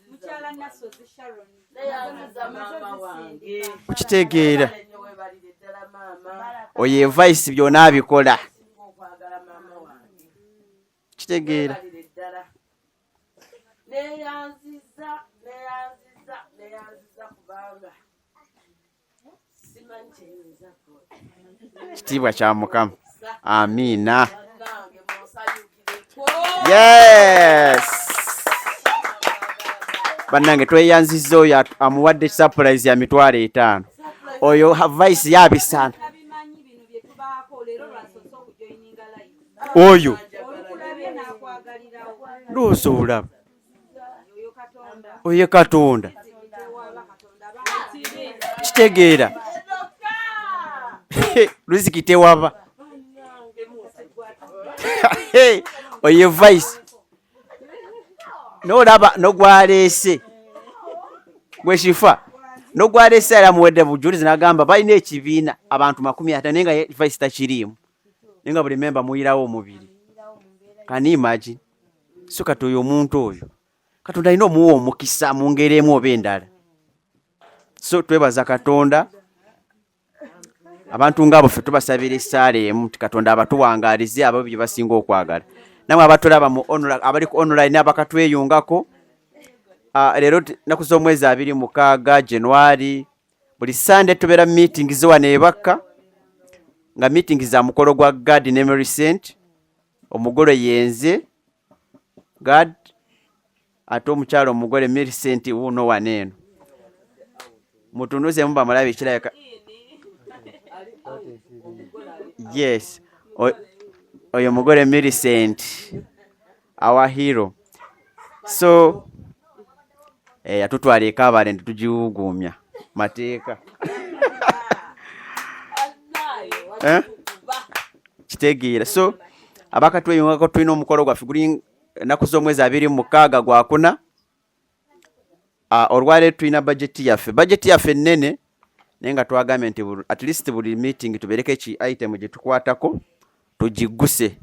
mukyala Nasozi Sharon Kitegeera. Oye Vice byonna abikola. Kitegeera. Neyanziza kubanga simanyi kiyinza kola. Kitiibwa kya Mukama. Amiina. Yes. Bannange tweyanziza oyo amuwadde surprise ya mitwalo 5. Oyo Vice yabisana. Oyo. Loozo olaba. Oye Katonda. Kitegeera. Riziki tewaba. Oye Vice. N'olaba n'ogwaleese. Gwe Shifa. N'ogwaleese era muwedde bujulizi n'agamba balina ekibiina abantu 50 naye nga Vice takiriimu. Naye nga buli memba muyirawo omubiri. Can you imagine? So kati oyo omuntu oyo Katonda alina omuwa omukisa mu ngeri emu oba endala. So twebaza Katonda. Abantu ng'abo ffe tubasabira essaala emu nti Katonda abatuwangaalize abo bye basinga okwagala. Namwe abatulaba mu abali ku online abakatweyungako. Leero nnaku z'omwezi 26 January buli Sunday tubeera meetings wano ebakka nga meetings za mukolo gwa God Memory Saint. Omugole yenze God ate omukyalo omugole Millicent wuno waneeno. Mutunuze mumba mulabe ekirayika. Yes. Oyo mugole Millicent. Our hero. So atutwala ekabale tugiwugumya mateeka. Kitegeera. So abakatweyungako tulina omukolo gwaffe guli ennaku z'omwezi 26 gwakuna. Olwaleero tulina bajeti yaffe nnene naye nga twagambye nti at least buli meeting tubeereko eki item gye tukwatako tugigguse.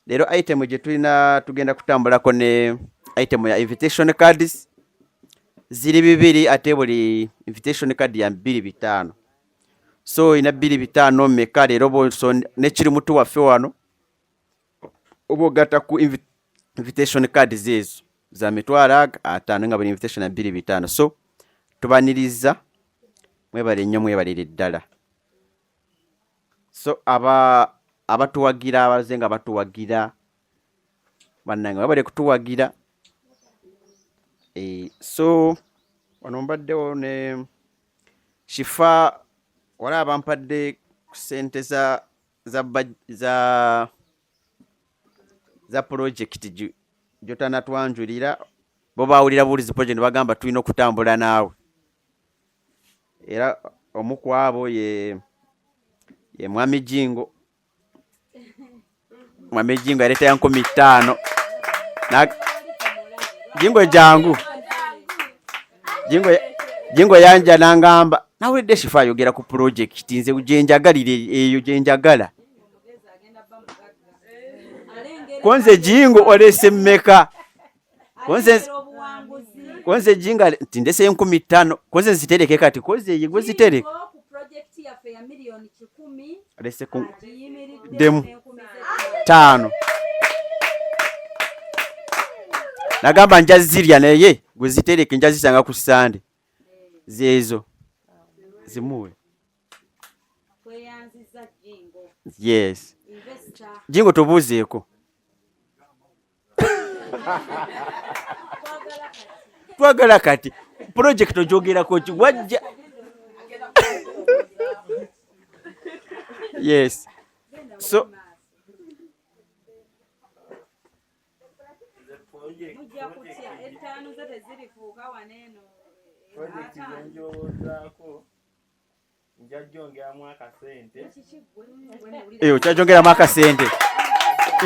Leero item gye tulina tugenda kutambulako ne item ya invitation cards ziri 2 ate buli invitation card ya 2-5. So ina 2-5 meka leero so nekiri mutu waffe wano obogata ku invitation cards ezo za mitwalo 5 nga buli invitation ya 2-5. So tubaniriza mwebale nnyo mwebalire ddala. So abatuwagira abaze nga batuwagira bannange mwebale kutuwagira. So wano mbaddewo ne Shifa wala abampadde ssente za project gyotanatwanjulira bo bawulira bulizi project bagamba tulina okutambula naawe. Era omu ku abo ye Mwami Jingo. Mwami Jingo yaleta ya 15 Jingo jangu Jingo yanja nangamba nawulidde Shifa ayogera ku project nze gyenjagalire eyo gyenjagala. Konze Jingo olese mmeka? Konze Jinga tindese 15 konze zitereke kati konze yigwe zitereke ku project yaffe ya milioni 10 alese ku demu 5 nagamba njazirya naye gwe zitereke njazisanga ku Sande zezo zimuwe. Tweyanziza Jingo. Yes. Investor. Jingo tubuzeeko. Twagala kati project ojogerako wajja. Yes. So okyajongeramu akasente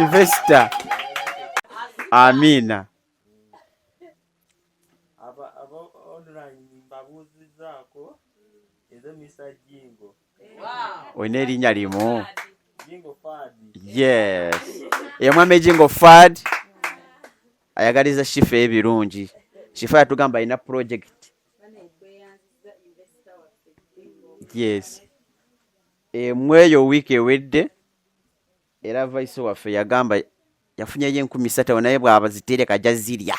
investor. Amina. Oyina erinnya limu. Yes. Mwami Jingo Fad ayagaliza Shifa ebirungi. Shifa yatugamba alina project. Yes. Mweyo wiki ewedde era vice waffe yagamba yafunyeyo 13 naye bw'aba zitereka ajja zirya.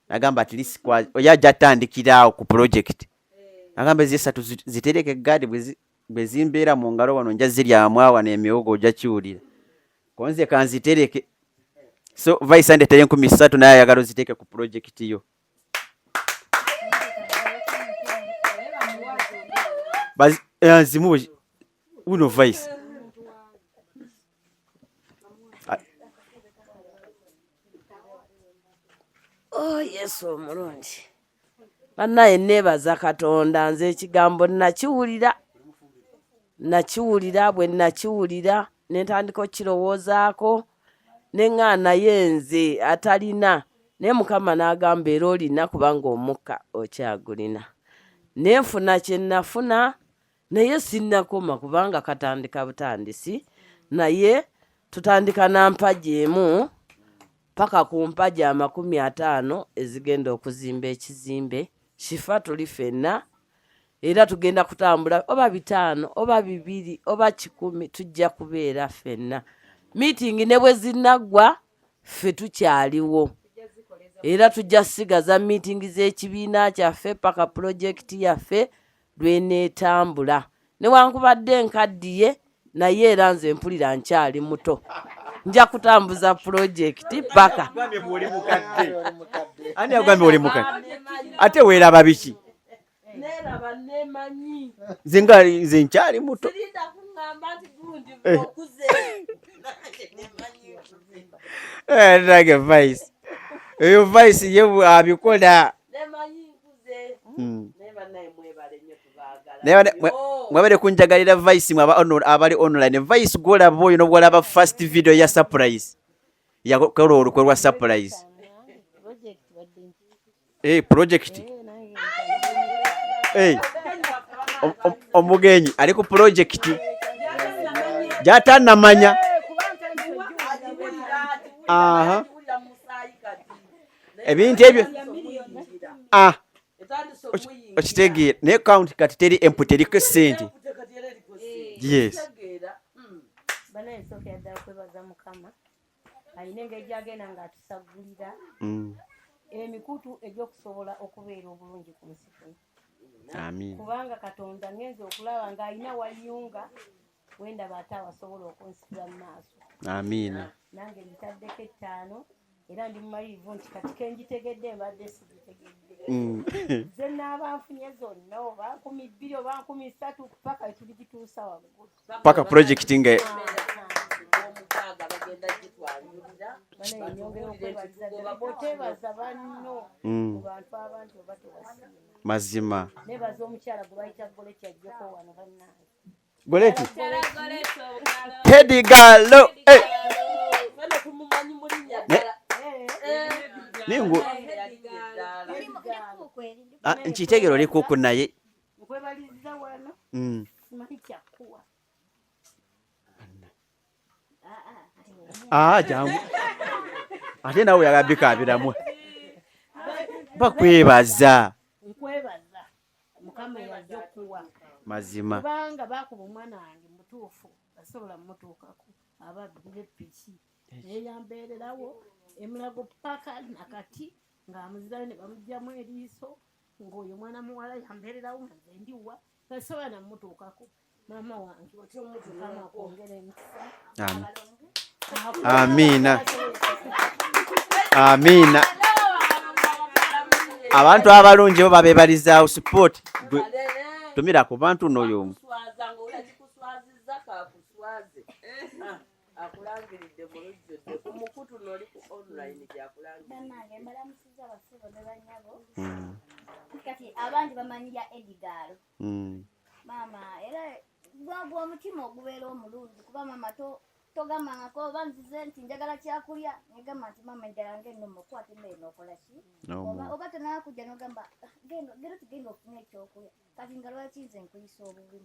Nagamba at least oyo ajja atandikiraawo ku project. Nagamba ezisatu zitereke gadi bwe zimbeera mu ngalo wano nja ziryamu awa n'emiwogo ojja kiwulira. Konze kanzitereke. So vice andetere 13 naye ayagala oziteeke ku project yo. Zimu uno vice. Oh Yesu omulungi. Bannaye neebaza Katonda nze ekigambo nakiwulira bwe nakiwulira ne ntandika okirowoozaako ne ŋŋaana ye nze atalina naye Mukama n'agamba era olina kubanga omukka okyagulina. Ne nfuna kye nafuna naye sinnakoma kubanga katandika butandisi naye tutandika na mpagi emu paka ku mpagi 50 ezigenda okuzimba ekizimbe. Shifa tuli ffenna era tugenda kutambula oba 5 oba 2 oba 10 tujja kubeera ffenna. Meeting ne bwe zinaggwa ffe tukyaliwo era tujja sigaza meeting z'ekibiina kyaffe paka project yaffe lweneetambula. Newankubadde nkaddiye naye era nze mpulira nkyali muto. Nja kutambuza project paka. Ani agambye oli mukadde? Ate weeraba biki? Neeraba neemanyi. Nze nkyali muto. Sirinda kuŋŋamba nti gundi okuze. Nage vice. Eyo vice ye abikola. Neemanyi nkuze. Neeba naye mwebale nnyo tubaagala. Mwebale kunjagalira vice abali online. Vice gwolaba oyo n'obwolaba first video ya surprise. Yakola olukwe lwa surprise. Project. Omugenyi ali ku project. Jatanamanya. Aha. Ebintu ebyo. Okitegeera ne account kati teri empty eriko sente. Yes. Banaye nsooka yaddala kwebaza Mukama alina engeri gy'agenda ng'atusagulira emikutu egy'okusobola okubeera obulungi ku nsi kuno. Amiina. kubanga Katonda ngenze okulaba ng'alina wayunga wenda bata wasobola okunsibira mu maaso. Amiina. Nange ngitaddeko 5 era ndi mumalirivu nti kati kengitegedde mbadde sigitegedde. Ze n'abanfunye zonna oba 200 oba 300 paka tuligituusa waggulu. Paka project nga Botebaza banno ku bantu abangi oba tebasiima. mazima. Nebaza omukyala gwe bayita Goleti ajjeko wano bannange. Goleti. Hedigalo. Ningu. Nkitegero oli kuku naye. Nkwebaliza wano. Simanyi kyakuwa. Jangu. Ate nawe yagambika abiramu. Bakwebaza. Nkwebaza. Mukama yajja okuwa. Mazima. Kubanga bakuba omwana wange mutuufu basobola mmutuukako ababbire piki neyambeererawo emulago paka nakati ng'amuzirayo ne bamugyamu eriiso ng'oyo mwana muwala yambeererawo nga nze ndiwa tasobola namutuukako. Maama wange otya omutuukama akwongera emikisa. Amiina. Amiina. Abantu abalungi bo babebalizaawo support. Tumira ku bantu n'oyo. Akulangiridde mulujjudde ku mukutu n'oli ku online gyakulangirira. Bannange mbalamusiza abasibo ne bannyabo. Kati abangi bamanyira Edgaro. Maama era gwagwa omutima ogubeera omulungi kuba maama togamangako oba nzize nti njagala kyakulya negamba nti maama enjala yange ennomo okwata emmere n'okola ki oba tonakujja n'ogamba genda tugenda okufuna ekyokulya kati nga lwaki nze nkuyisa obubi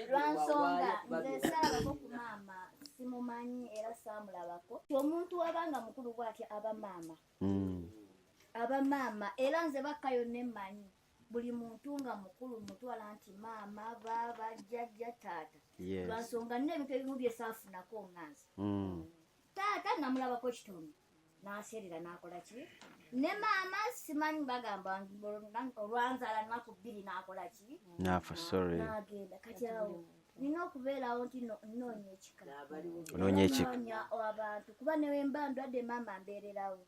lwansonga nze saalabako ku maama simumanyi era saamulabako ti omuntu wabanga mukulu bw'atya abamaama era nze bakkayo nemmanyi buli muntu nga mukulu mutwala nti maama baba jjajja taata lwansonga nina ebintu ebimu byesaafunako nganze taata namulabako kitono n'aseerera n'akola ki ne maama simanyi bagamba olwanzala nnaku 2 n'akola ki n'agenda kati awo nina okubeerawo nti nnoonya ekika noonya abantu kuba newemba ndwadde maama mbeererawo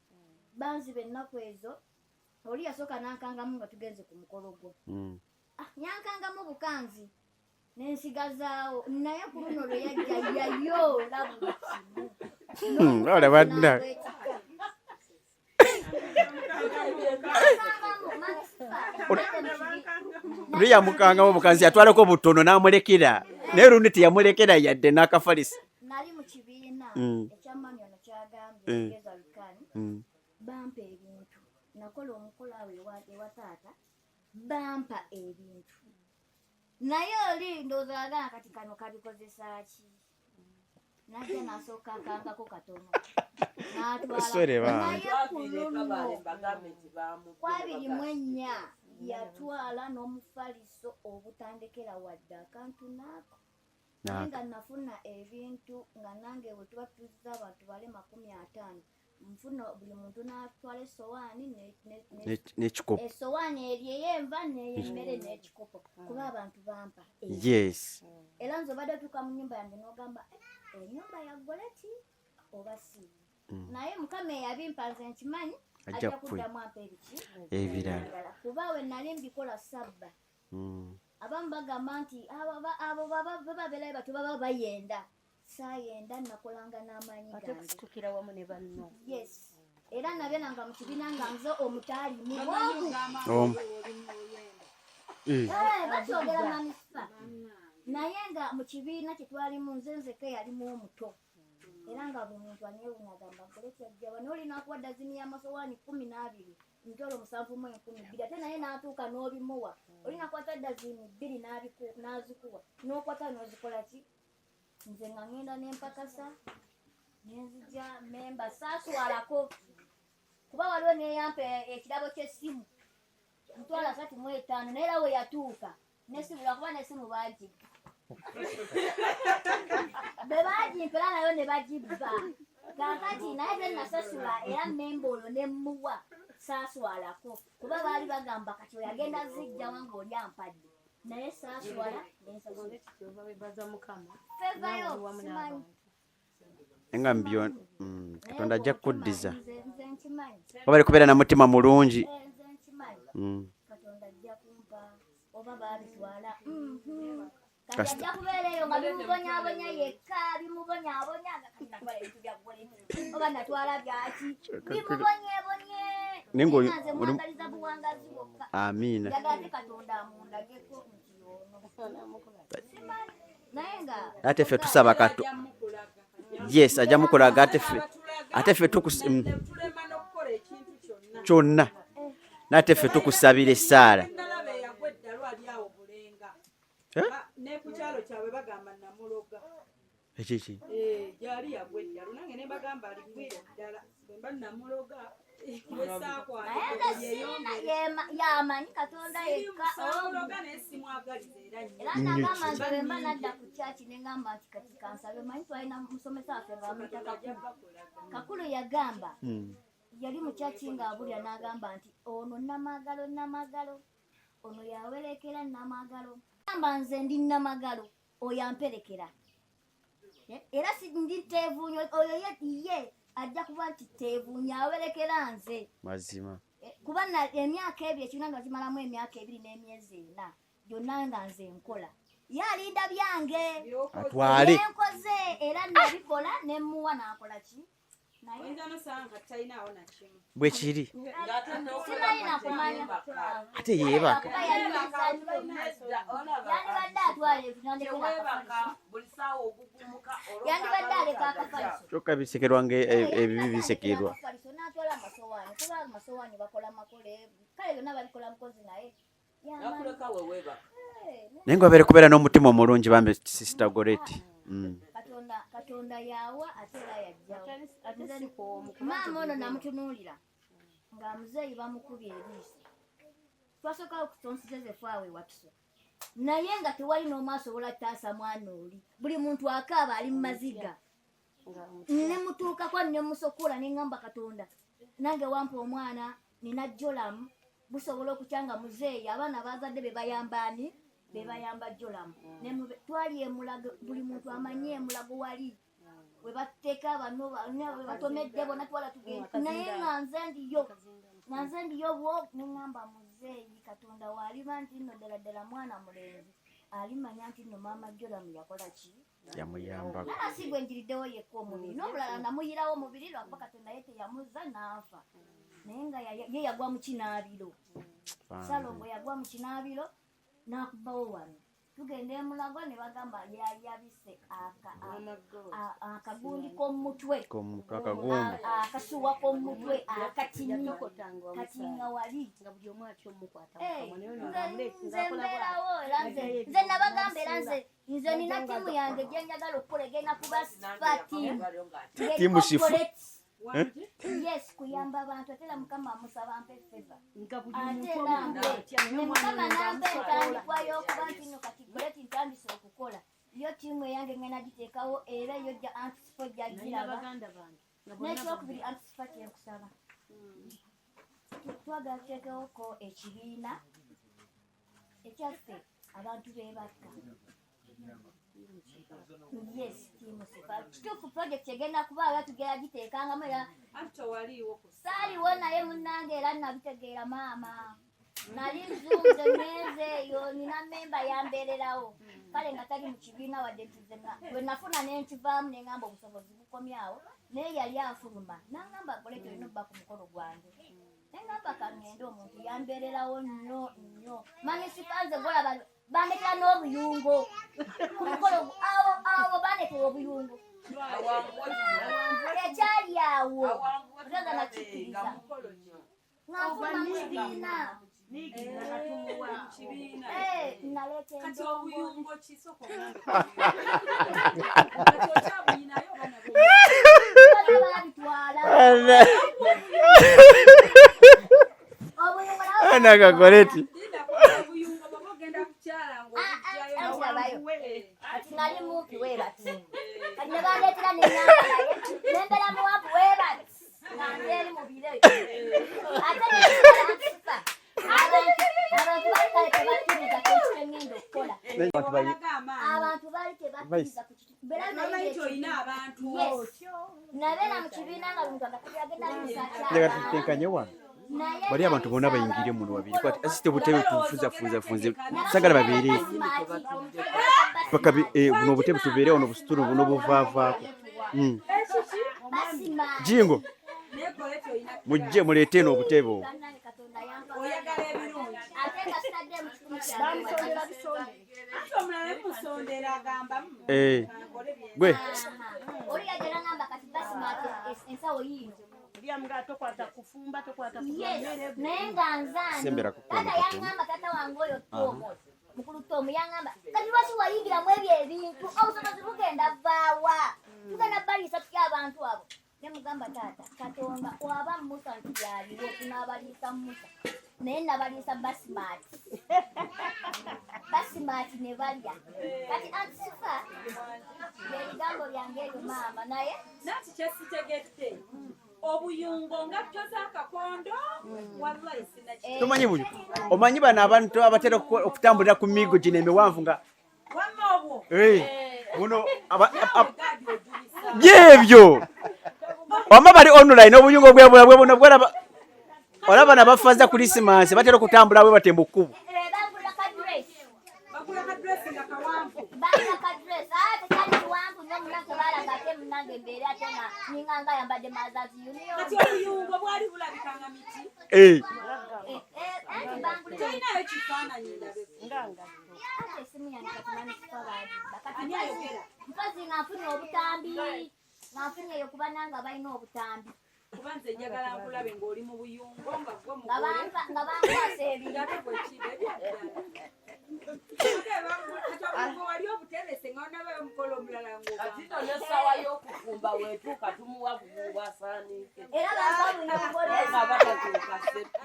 banziba ennaku ezo oli yasooka nankangamu nga tugenze ku mukolo gwo yankangamu bukanzi nensigazaawo naye ku luno lwe yajja yayo labu kimu olabadda oli yamukangamu bukanzi yatwalako butono n'amulekera naye lundi teyamulekera yadde n'akafalisa. Nali mu kibiina ekyamani ono kyagambye egeza lukani bampa ebintu nakola omukolo awo ewa taata bampa ebintu naye oli ndowooza wagana kati kano kabikozesa ki najja nasooka nkangako katono natwala naye ku luno kwa 24 yatwala n'omufaliso obutandekera wadde akantu naako naye nga nafuna ebintu nga nange bwe tuba tuzza abantu bale 50 nfuna buli muntu n'atwala essowaani n'ekikopo essowaani eri ey'enva n'ey'emmere n'ekikopo kuba abantu bampa era nze obadde otuuka mu nnyumba yange n'ogamba ennyumba ya Goleti oba si naye mukama eyabimpa nze nkimanyi ajja kuddamu ampa ebiki ebirala kuba we nali mbikola sabba abamu bagamba nti abo babeerayo batu baba bayenda saayenda nakolanga n'amaanyi gange kusitukira wamu ne banno era nabyalanga mu kibiina nga nze omutaali mu bakyogera manisipa naye nga mu kibiina kyetwalimu nze nzeka yalimu omuto era nga buli muntu anyewunya agamba Goleti ajja wano oli nakuwa dazini y'amasowaani 12 ntolo 712 ate naye n'atuuka n'obimuwa oli nakwata dazini 2 n'azikuwa n'okwata n'ozikola ki nze nga ngenda n'empakasa nenzija memba saaswalako kuba waliwo neyampa ekirabo ky'essimu ntwala 35 naye era we yatuuka n'essimu lwakuba n'essimu baagibba be baagimpa era nayo ne bagibba kakati naye ze nasasula era memba olwo nemmuwa saaswalako kuba baali bagamba kati oyagenda zijja wange oli ampadde naye saaswala fevayo simanyi nga mbyo Katonda ajja kuddiza nze nkimanyi obali kubeera na mutima mulungi nze nkimanyi Katonda ajja kumpa oba baabitwala kati ajja kubeera eyo nga bimubonyaabonya yekka bimubonyaabonya nga kanatwala ebintu byaggole oba natwala byaki bimubonyeebonye nze mwagaliza buwangazi bwokka amiina yagala Katonda amundageko nti ono naye nga ate ffe tusaba yes ajja mukulaga ate ffe kyonna nate ffe tukusabira essaala ne ku kyalo kyabwe bagamba namuloga ekiki gyali yagwa eddalo nange ne bagamba aligwira ddala bwemba namuloga yamanyi Katonda yekka samuloga nesimwagaliza era nagamba nti bwemba nadda ku kyaki negamba nti kati kansabe manyi twalina musomesa waffe ngaamuyita Kakulu yagamba yali mu kyaki ng'abulira n'agamba nti ono namagalo ono yawerekera namagalo gamba nze ndi namagalo oyo amperekera era si ndi teevuunyo oyo ye ajja kuba nti teevuunya awerekera nze mazima kuba emyaka ebyo ekirina nga kimalamu emyaka 2 n'emyezi 4 byonna nga nze nkola yalinda byange atwale nenkoze era nabikola nemuwa nakola ki bwe kiri simalina kumanya ate yeebaka yandibadde atwala yandibadde aleka akafaliso kyokka bisekerwa ebibi bisekerwa natwala amasowaani kuba amasowaani bakola makole kale byonna babikola mukozi naye naye nga babeere kubeera n'omutima omulungi bambe Sister Goreti Katonda yawa ate era yajjawo maama ono namutunuulira nga muzeeyi bamukubye eriiso twasooka okutonsizezefu awe watuso naye nga tewali n'omu asobola taasa mwana oli buli muntu akaaba ali mu maziga nemutuukako nemusokoola neŋŋamba Katonda nange wampa omwana nina jolamu busobola okukyanga muzeeyi abaana bazadde bebayambaani bebayamba jolamu twali emulago buli muntu amanye emulago wali webateeka bano webatomedde bona twala tugenda naye nga nze ndiyo bwo neŋŋamba muzeeyi Katonda waaliba nti nno ddala mwana mulenzi alimanya nti nno maama jolamu yakola ki yamuyambako si gwe njiriddewo yekka omubiri n'omulala namuyirawo omubiri lwakuba Katonda ye teyamuzza n'afa naye nga ye yagwa mu kinaabiro Salongo yagwa mu kinaabiro n'akubawo wano tugenda emulago ne bagamba yayabise akagundi k'omutwe akasuwa k'omutwe akatinga wali nze mbeerawo era nze nabagamba era nze nina ttiimu yange gye njagala okukola egenda kuba Ttiimu sifu yes kuyamba abantu ate era Mukama amusaba mpe feva ate era Mukama nampe entandikwa y'okuba nti nno kati Goreti ntandise okukola yo ttiimu eyange ngenda giteekawo era yo Antispo gyagiraba n'ekyokubiri Antispo kyenkusaba twagala tuteekewoko ekibiina ekyaffe abantu beebakka yes tiimu sifa kituufu project egenda kubaayo tugenda giteekangamu era saaliwo naye munnange era nabitegeera maama nali nzunze ngenze eyo nina memba yambeererawo kale nga tali mu kibiina wadde bwe nafuna nenkivaamu neŋŋamba obusobozi bukomyawo naye yali afuluma naŋŋamba Goreti olina obba ku mukolo gwange neŋŋamba kaŋŋende omuntu yambeererawo nnyo mami sifanze golaba bandekera n'obuyungo ku mukolo awo bandekera obuyungo ekyali awo otaga nakikkiriza ng'afuluma mu kibiina naleeta endongo Anaga Goreti kati nali mumpi weebati kati ne bandeetera nenyambalaye nembera muwanvu weebati ngeri mu bire ate n'ekifa abantu bali kale tebakkiriza kwekitengenda okukola abantu bali tebakkiriza ku kitu olina abantu nabeera mu kibiina nga muntu agenda tenkanye wano bali abantu bonna bayingire muno babiri kwati asite butebe tufunze sagala babeere paka buno obutebe tubeere ono busitulu buno buvaavaako jingo mujje muleete eno obutebe obwo oyagala ebirungi ate nga sitadde mu kitundu musondera agamba gwe oli yagera ngamba kati basimaati ensawo yiino naye nga nzani tata yangamba tata wange oyo Tomo mukulu Tomo yangamba kati lwaki wayingiramu ebyo ebintu obusobozi bugenda vaawa tugenda baliisa tutya abantu abo nemugamba taata Katonda waba Musa nti yaliwo tunaabaliisa Musa naye nabaliisa basimaati ne balya kati antisifa ebigambo byange ebyo maama naye nati kyesitegedde obuyungo nga toza akakondo wallahi sinaki tomanyi buyo omanyi bano abantu abatera okutambulira ku migo gino emiwanvu nga wamobwo buno byebyo wama bali online obuyungo bwebula bwe buno bwalaba olaba nabafaza Christmas batera okutambula bwe batemba okkubo kati obuyungo bwali bulabikanga miti tulinayo ekifaananyi mpozi nga nfunye obutambi nga nfunye eyo kuba nanga balina obutambi kuba nze njagala nkulabe ng'oli mu buyungo nga gwe nga bankwasa ebintu wali obutebese nga onabayo omukolo omulala atito nesawa y'okufumba wetuuka tumuwa bubwasaanike era nga batazuuka sepiti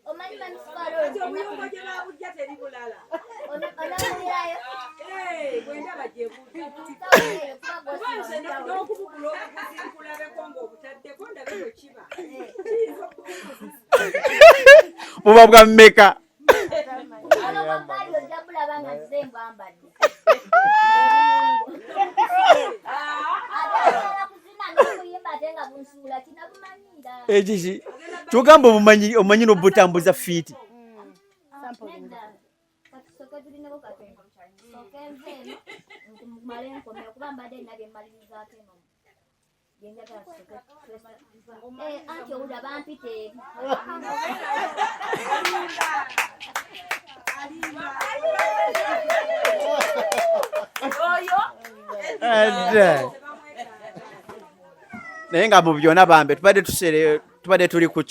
omanyi kati obuyungo gye babujja teri bulala onamulirayo bwendaba gye bubanze n'okubugula obuguzi nkulabeko ng'obutaddeko ndabe bwe kiba buba bwa mmeka olobwakali ojja bulaba nga nzembu ambadde kuzina n'okuyimba ate nga bunsuula kinabumanyira ekiki tugamba omanyi n'obutambuza fiiti anti owulira bampite naye nga mu byonna bambe tubadde tuli ku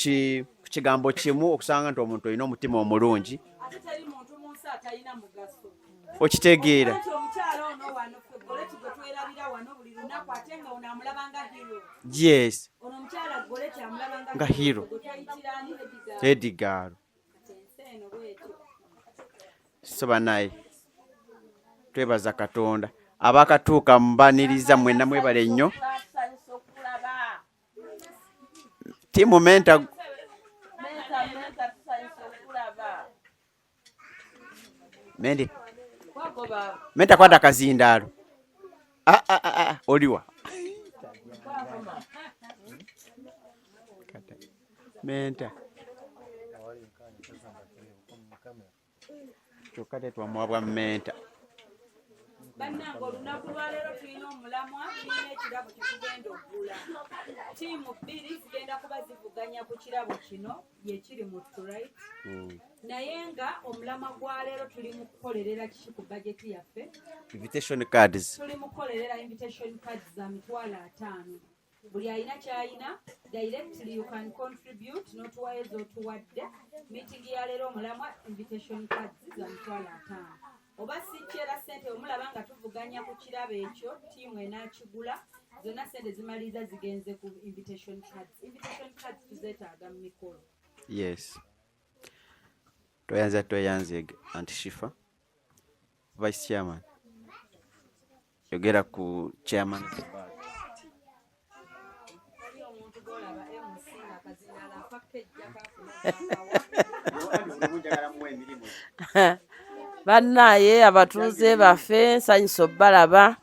kigambo kimu okusanga nti omuntu olina omutima omulungi ate teri muntu mu nsi atalina mugaso okitegeera anti omukyala ono wano ffe goleti gwe twerabira wano buli lunaku ate nga ono amulaba nga hero yes ono omukyala goleti amulaba nga hero gwetwayitirani edigaalo eno bwetyo so banaye twebaza Katonda abakatuuka mubaniriza mwenna mwebale nnyo timu menta kwata kazindaalo oliwa menta kyokka tetwamwabwa menta bannange olunaku lwaleero tulina omulamwa tulina ekirabo kyetugenda okugula tiimu bbiri zigenda kuba zivuganya ku kirabo kino yekiri mu Right naye nga omulamwa gwaleero tuli mu kukolerera kiki ku bajeti yaffe invitation cards tuli mu kukolerera invitation cards za $5,000 buli alina kyalina directly you can contribute n'otuwayo z'otuwadde meeting yaleero omulamwa invitation cards za $5,000 oba sikyera ssente omulaba nga tuvuganya ku kirabo ekyo tiimu enaakigula zonna ssente zimaliriza zigenze ku invitation cards tuzeetaaga mu mikolo yes toyanze anti Shifa vice chairman yogera ku chairman bannaye abatuuze baffe nsanyusa obbalaba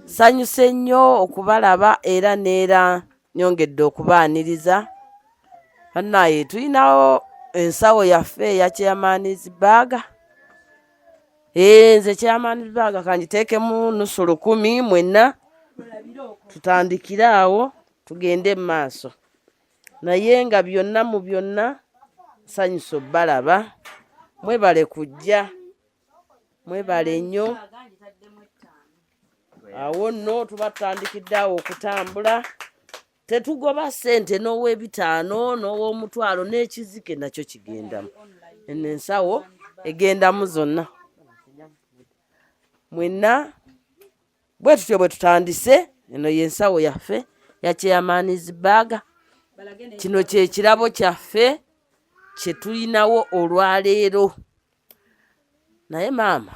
sanyuse nnyo okubalaba era neera nyongedde okubaaniriza bannaye tulinawo ensawo yaffe eya Chairmansburg nze Chairmansburg kanjiteekemu nusu 10 mwenna tutandikire awo tugende mu maaso naye nga byonna mu byonna nsanyusa obbalaba mwebale kujja mwebale nnyo awo nno tuba tutandikidde awo okutambula tetugoba ssente n'ow'ebitaano n'ow'omutwalo n'ekizike nakyo kigendamu eno ensawo egendamu zonna mwenna bwe tutyo bwe tutandise eno y'ensawo yaffe ya Chairmansburg kino kye kirabo kyaffe kye tulinawo olwaleero naye maama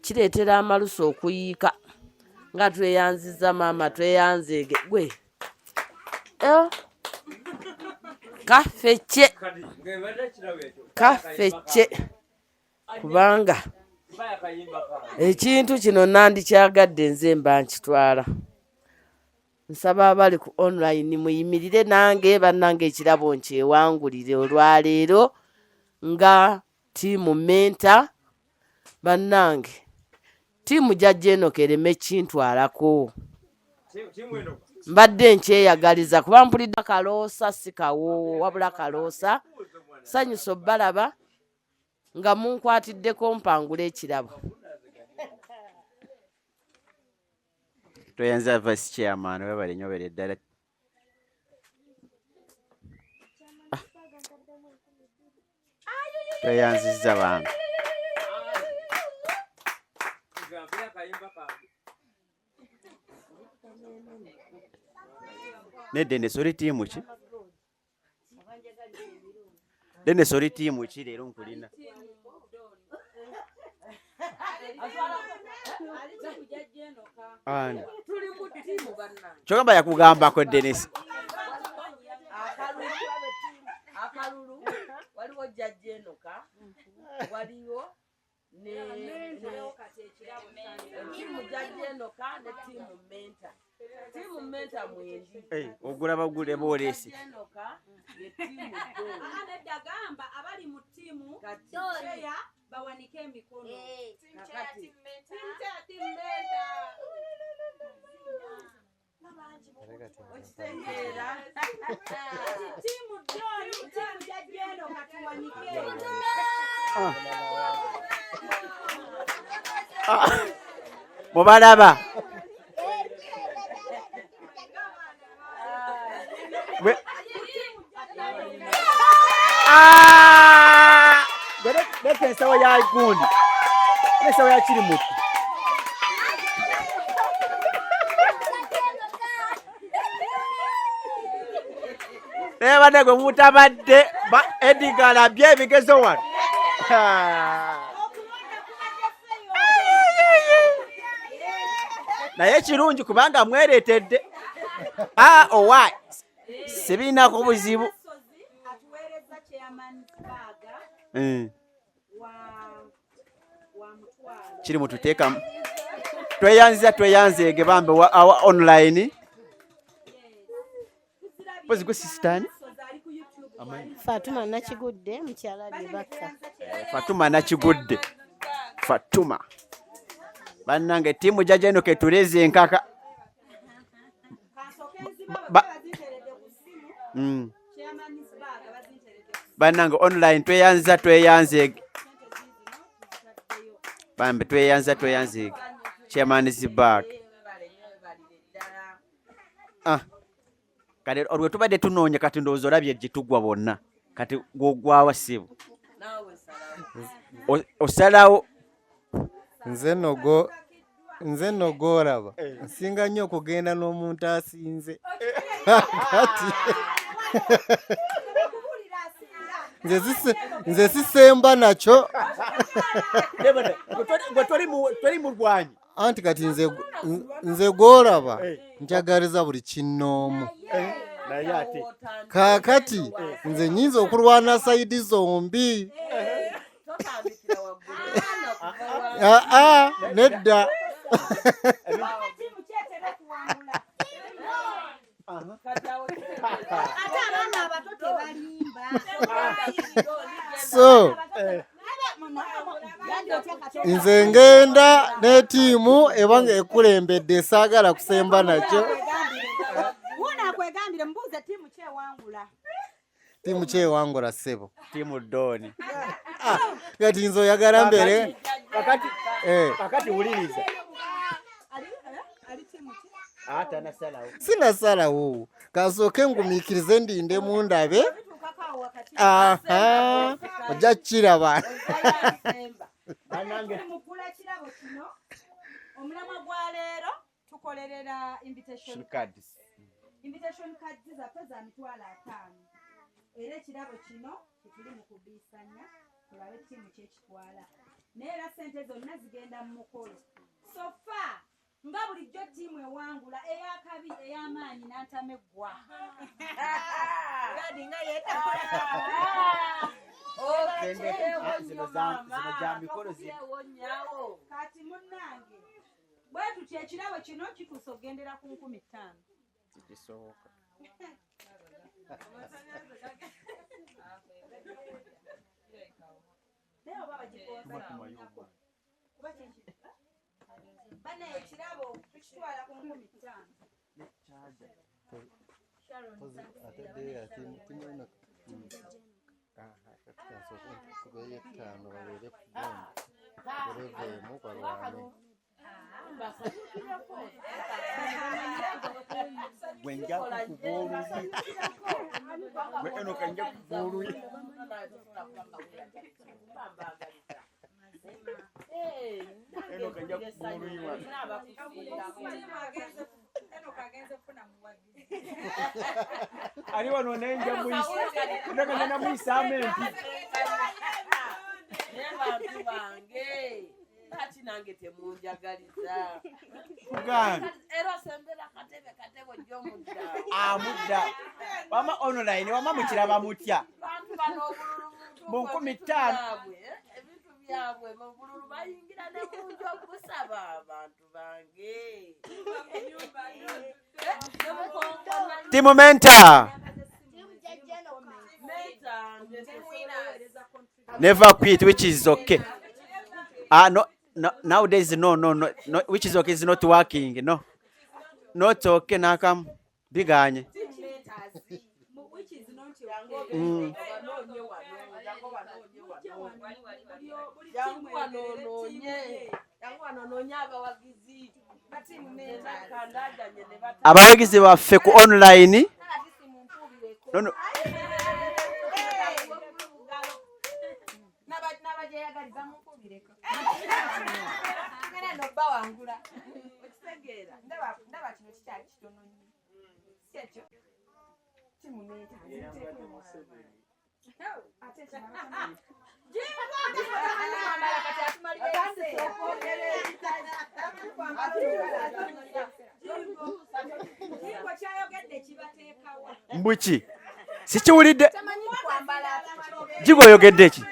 kireetera amalusu okuyiika nga tweyanziza maama tweyanzeege gwe kaffecce kubanga ekintu kino nandikyagadde nze mba nkitwala nsaba abali ku online muyimirire nange bannange ekirabo nkyewangulire olwaleero nga tiimu menta bannange tiimu jajja enoka ereme kintwalako mbadde nkyeyagaliza kuba mpulidde kaloosa si kawo wabula kaloosa sanyusa obbalaba nga munkwatiddeko mpangula ekirabo toyanza vice chairman webale nyobere eddala toyanziza bantu nedende sori tiimu ki dende sori tiimu ki leero nkulina ani kyogamba yakugambako Dennis akalulu waliwo jajja enoka waliwo tiimu jajja enoka ne tiimu menta tiimu menta mwendi ogulaba gule boolesi nedda gamba abali mu tiimu cheya bawanike emikono tiimu jajja enoka tuwanike mubalaba leta ensawo ya gundi ensawo ya kiri mutu nebadde gwe mutabadde Edgar bye ebigezo wano naye kirungi kubanga mwereetedde owa sibiinako buzibu kiri mututeekamu tweyanzeege bambe awa online pozi gwe sisitani Fatuma Nakigudde mukyala Rebecca. Fatuma Nakigudde. Fatuma. Bannange tiimu jajja eno ketuleze enkaka. Bannange online tweyanze. Bambe tweyanze. Chairmansburg. Kati olwe tubadde tunoonya kati ndowooza olabye gitugwa bonna kati gwogwawa ssibu osalawo nze nogolaba nsinga nnyo okugenda n'omuntu asinze nze sisemba nakyo gwe toli mulwanyi anti kati nze gw'olaba njagaliza buli kinnoomu naye ate kaakati nze nyinza okulwana sayidi zombi nedda so nze ngenda ne ttiimu ebanga ekulembedde saagala kusemba nakyo Nakwegambire mbuuze ttiimu kyewangula. Ttiimu kyewangula ssebo. Ttiimu Doni. Kati nze oyagala mbere. Kakati wuliriza. Sinasalawo. Kasooke ngumiikirize ndinde mundabe. Ojja kiraba. Mukula kirabo kino. Omulamwa gwa leero tukolerera invitation cards. Invitation cards zaffe za mitwalo 5. Era ekirabo kino kituli mu kubiisanya tulabe ttiimu kyekitwala. Neera ssente zonna zigenda mu mukolo. So far nga bulijjo ttiimu ewangula ey'akabi ey'amaanyi n'antameggwa. Gadi nga kati munnange bwe tutya ekirabo kino kituusa okugendera ku 5,000. Kisoboka. Bane ekirabo tukitwala ku 5,000. Gwenja kukuvoluzi. Eno kanja kukuvoluzi. Eno kanja kukuvoluzi. Ali wano nenja muisi. Eno kanja na muisamenti. Nebantu bange. Kati nange temunjagaliza. Kugana. Era sembera katebe jjo mudda. Mudda. Wama online wama mukiraba mutya. Bantu bano obululu mu 15. Ebintu byabwe mu bululu bayingira ne kunjo kusaba abantu bange. Timu Mentor. Never quit, which is okay. No, nowadays, no, which is okay is not working, no. Not okay, nakam, biganye. Which is not okay. Abawagizi baffe ku online. No. Mbuchi. Sikiwulidde. Jigoyogedde ki?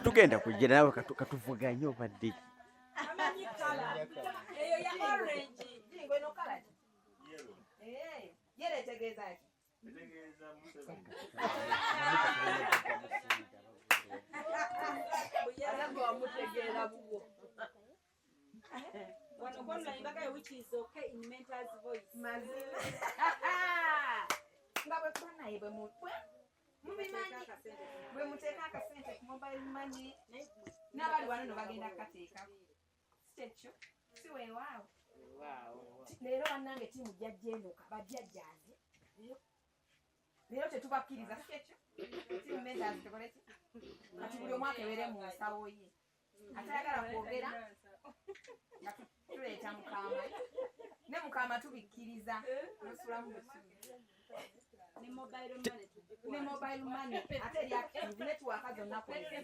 Tugenda kujira nawe katuvuga nnyo badde. Eyo ya orange. Jingo no kala. Yere tegeza ki? Which is okay in Mentor's voice. Bwe muteeka akasente ku mobile money n'abali wano bagenda kateeka stekyo si weewaawo leero bannange tiimu jjajjenduka bajjajjaazi leero tetubakkiriza stekyo tiimu Mentors tukoleki kati buli omwaka ebeere mu nsawo ye atayagala kwogera nga tuleeta mukama ne mukama tubikkiriza nosulamu busubi ne mobile money ate eri active network zonna kwezi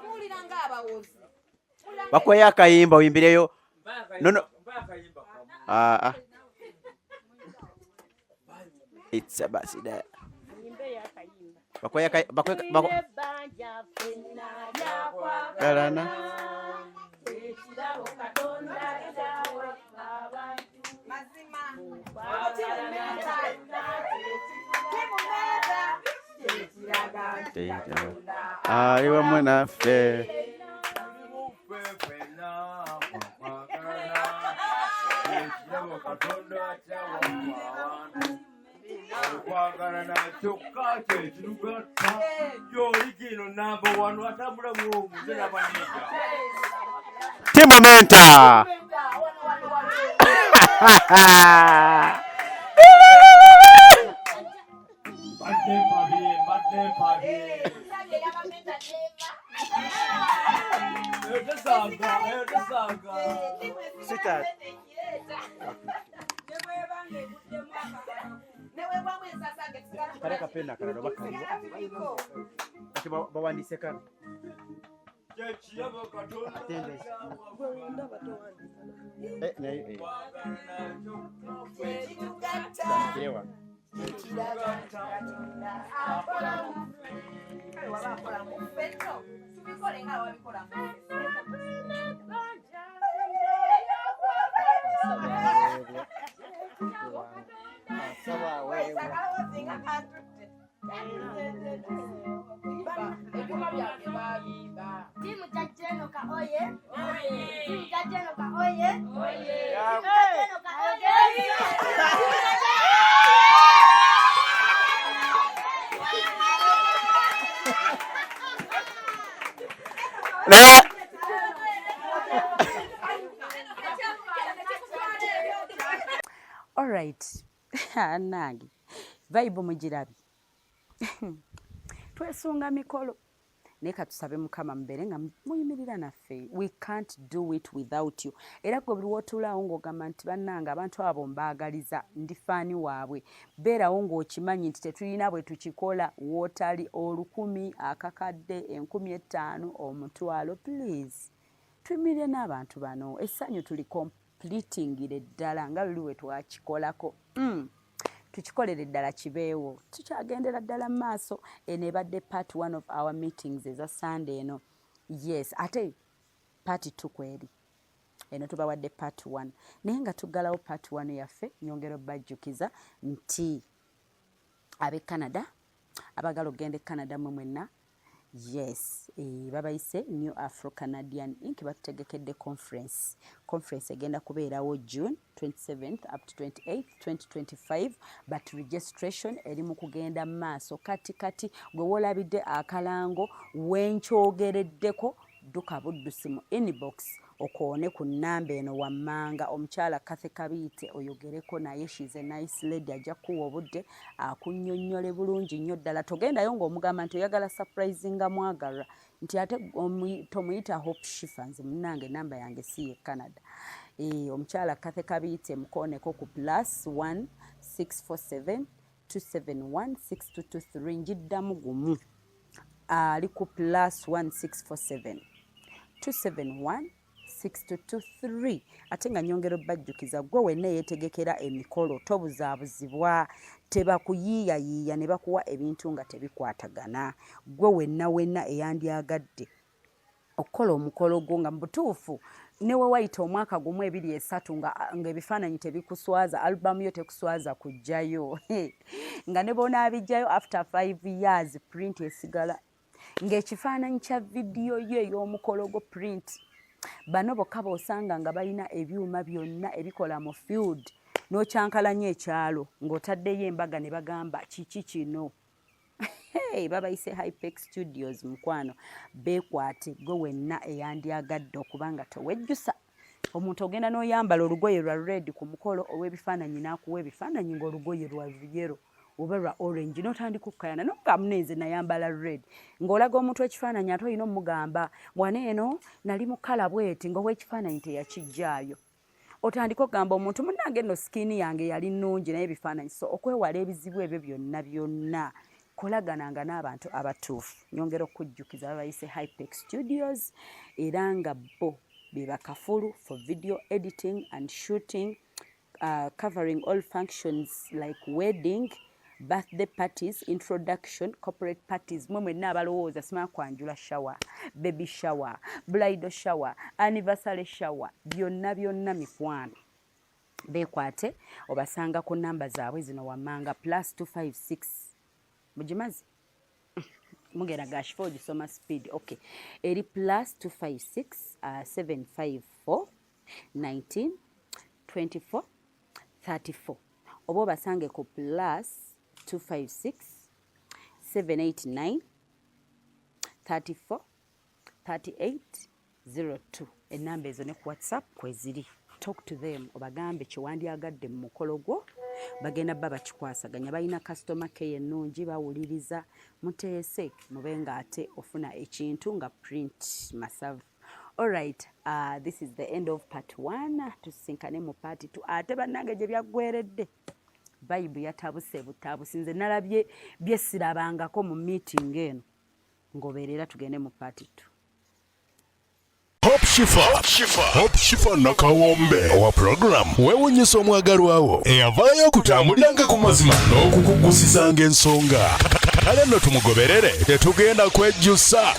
Muwulira ng'abawozi. Bakweye akayimba oyimbireyo. No. It's a birthday. Bakweye Karana. Aliwa mwanafe. Team Momenta. Sweetheart. Kare kapenda kana doba kariwa. Ati bawandise kana. Attendance. Timu Jajenoka oye. Timu Jajenoka oye. All right. Nangi. Vibe mujirabi. Twesunga mikolo. Neka tusabe mukama mbere nga muyimirira naffe. We can't do it without you. Era gwe buli wotulawo ng'ogamba nti bannange abantu abo mbaagaliza ndi faani waabwe. Beerawo ng'okimanyi nti tetulina bwe tukikola wootali 10,000 akakadde 15,000 omutwalo. Please tuyimirire n'abantu bano. Essanyu tuli completingire ddala nga luli we twakikolako. Tukikolere ddala kibeewo. Tukyagendera ddala mu maaso. Eno ebadde part 1 of our meetings eza Sunday eno. Yes, ate part 2 kweri. Eno tubawadde part 1. Naye nga tuggalawo part 1 yaffe, nyongera obbajjukiza nti ab'e Canada, abagala okugenda e Canada mwe mwenna, yes, babayise New Afro Canadian Inc. batutegekedde conference. Conference egenda kubeerawo June 27th up to 28th, 2025, but registration eri mu kugenda maaso. Kati gwe wolabidde akalango wenkyogereddeko dduka buddusi mu inbox okoone ku nnamba eno wammanga. Omukyala Kathe Kabiite oyogereko naye, she's a nice lady, ajja kuwa obudde akunnyonnyole bulungi nnyo ddala. Togendayo ng'omugamba nti oyagala surprisinga mwagalwa nti ate tomuyita Hope Shifa, nze munnange namba yange si ye Canada. Omukyala Kathe Kabiite mukooneko ku +1 647 271 6223. Njiddamu gumu ali ku +1 647 271 6223. Ate nga nyongero bajjukiza gwe wenna yeetegekera emikolo tobuzaabuzibwa, tebakuyiiyayiiya ne bakuwa ebintu nga tebikwatagana. Gwe wenna eyandyagadde okukola omukolo gwo nga mu butuufu newe wayita omwaka gumu 2 3 nga ebifaananyi tebikuswaza, alubamu yo tekuswaza kujjayo nga ne bonaabijjayo after 5 years print esigala ng'ekifaananyi kya vidiyo yo ey'omukolo gwo print. Bano bokka b'osanga nga balina ebyuma byonna ebikola mu field n'okyankalanya ekyalo ng'otaddeyo embaga ne bagamba kiki kino. Babayise Hypex Studios mukwano, beekwate gwe wenna eyandyagadde okuba nga towejjusa. Omuntu ogenda n'oyambala olugoye lwa red ku mukolo olw'ebifaananyi n'akuwa ebifaananyi ng'olugoye lwa yellow oba lwa orange n'otandika okukayana n'okamuneze nayambala red ng'olaga omuntu ekifaananyi ate olina omugamba wane eno nali mu kala bweti ng'ow'ekifaananyi teyakijjaayo. Otandika okugamba omuntu munnange nno sikiini yange yali nnungi naye ebifaananyi. So okwewala ebizibu ebyo byonna kolagananga n'abantu abatuufu. Nyongera okujjukiza babayise Hypex Studios era nga bo be bakafulu for video editing and shooting, covering all functions like wedding, birthday parties, introduction, corporate parties. Mwe n'abalowooza simala kwanjula shower, baby shower, bridal shower, anniversary shower, byonna mikwano. Bekwate obasanga ku namba zaabwe zino wammanga +256 mugimazi mugenda gashfo gisoma speed. Okay, eri +256 754 19 24 34 oba obasange ku +256 789 34 38 02. Enamba ezo ne ku WhatsApp kweziri. Talk to them obagambe kiwandyagadde mu mukolo gwo bagenda baba kikwasaganya balina customer care ennungi bawuliriza muteese mubenga ate ofuna ekintu nga print masavu. Alright, this is the end of part 1. Tusinkane mu part 2 ate bannange gye byaggweredde Bible yatabuse butabusi nze nalabye byesirabangako mu meeting eno ngoberera tugende mu part 2. Hope Shifa Nakawombe owa program weewuunyisa omwagalwawo eyavaayo okutambuliranga ku mazima n'okukugusisanga ensonga. Kale nno tumugoberere tetugenda kwejjusa.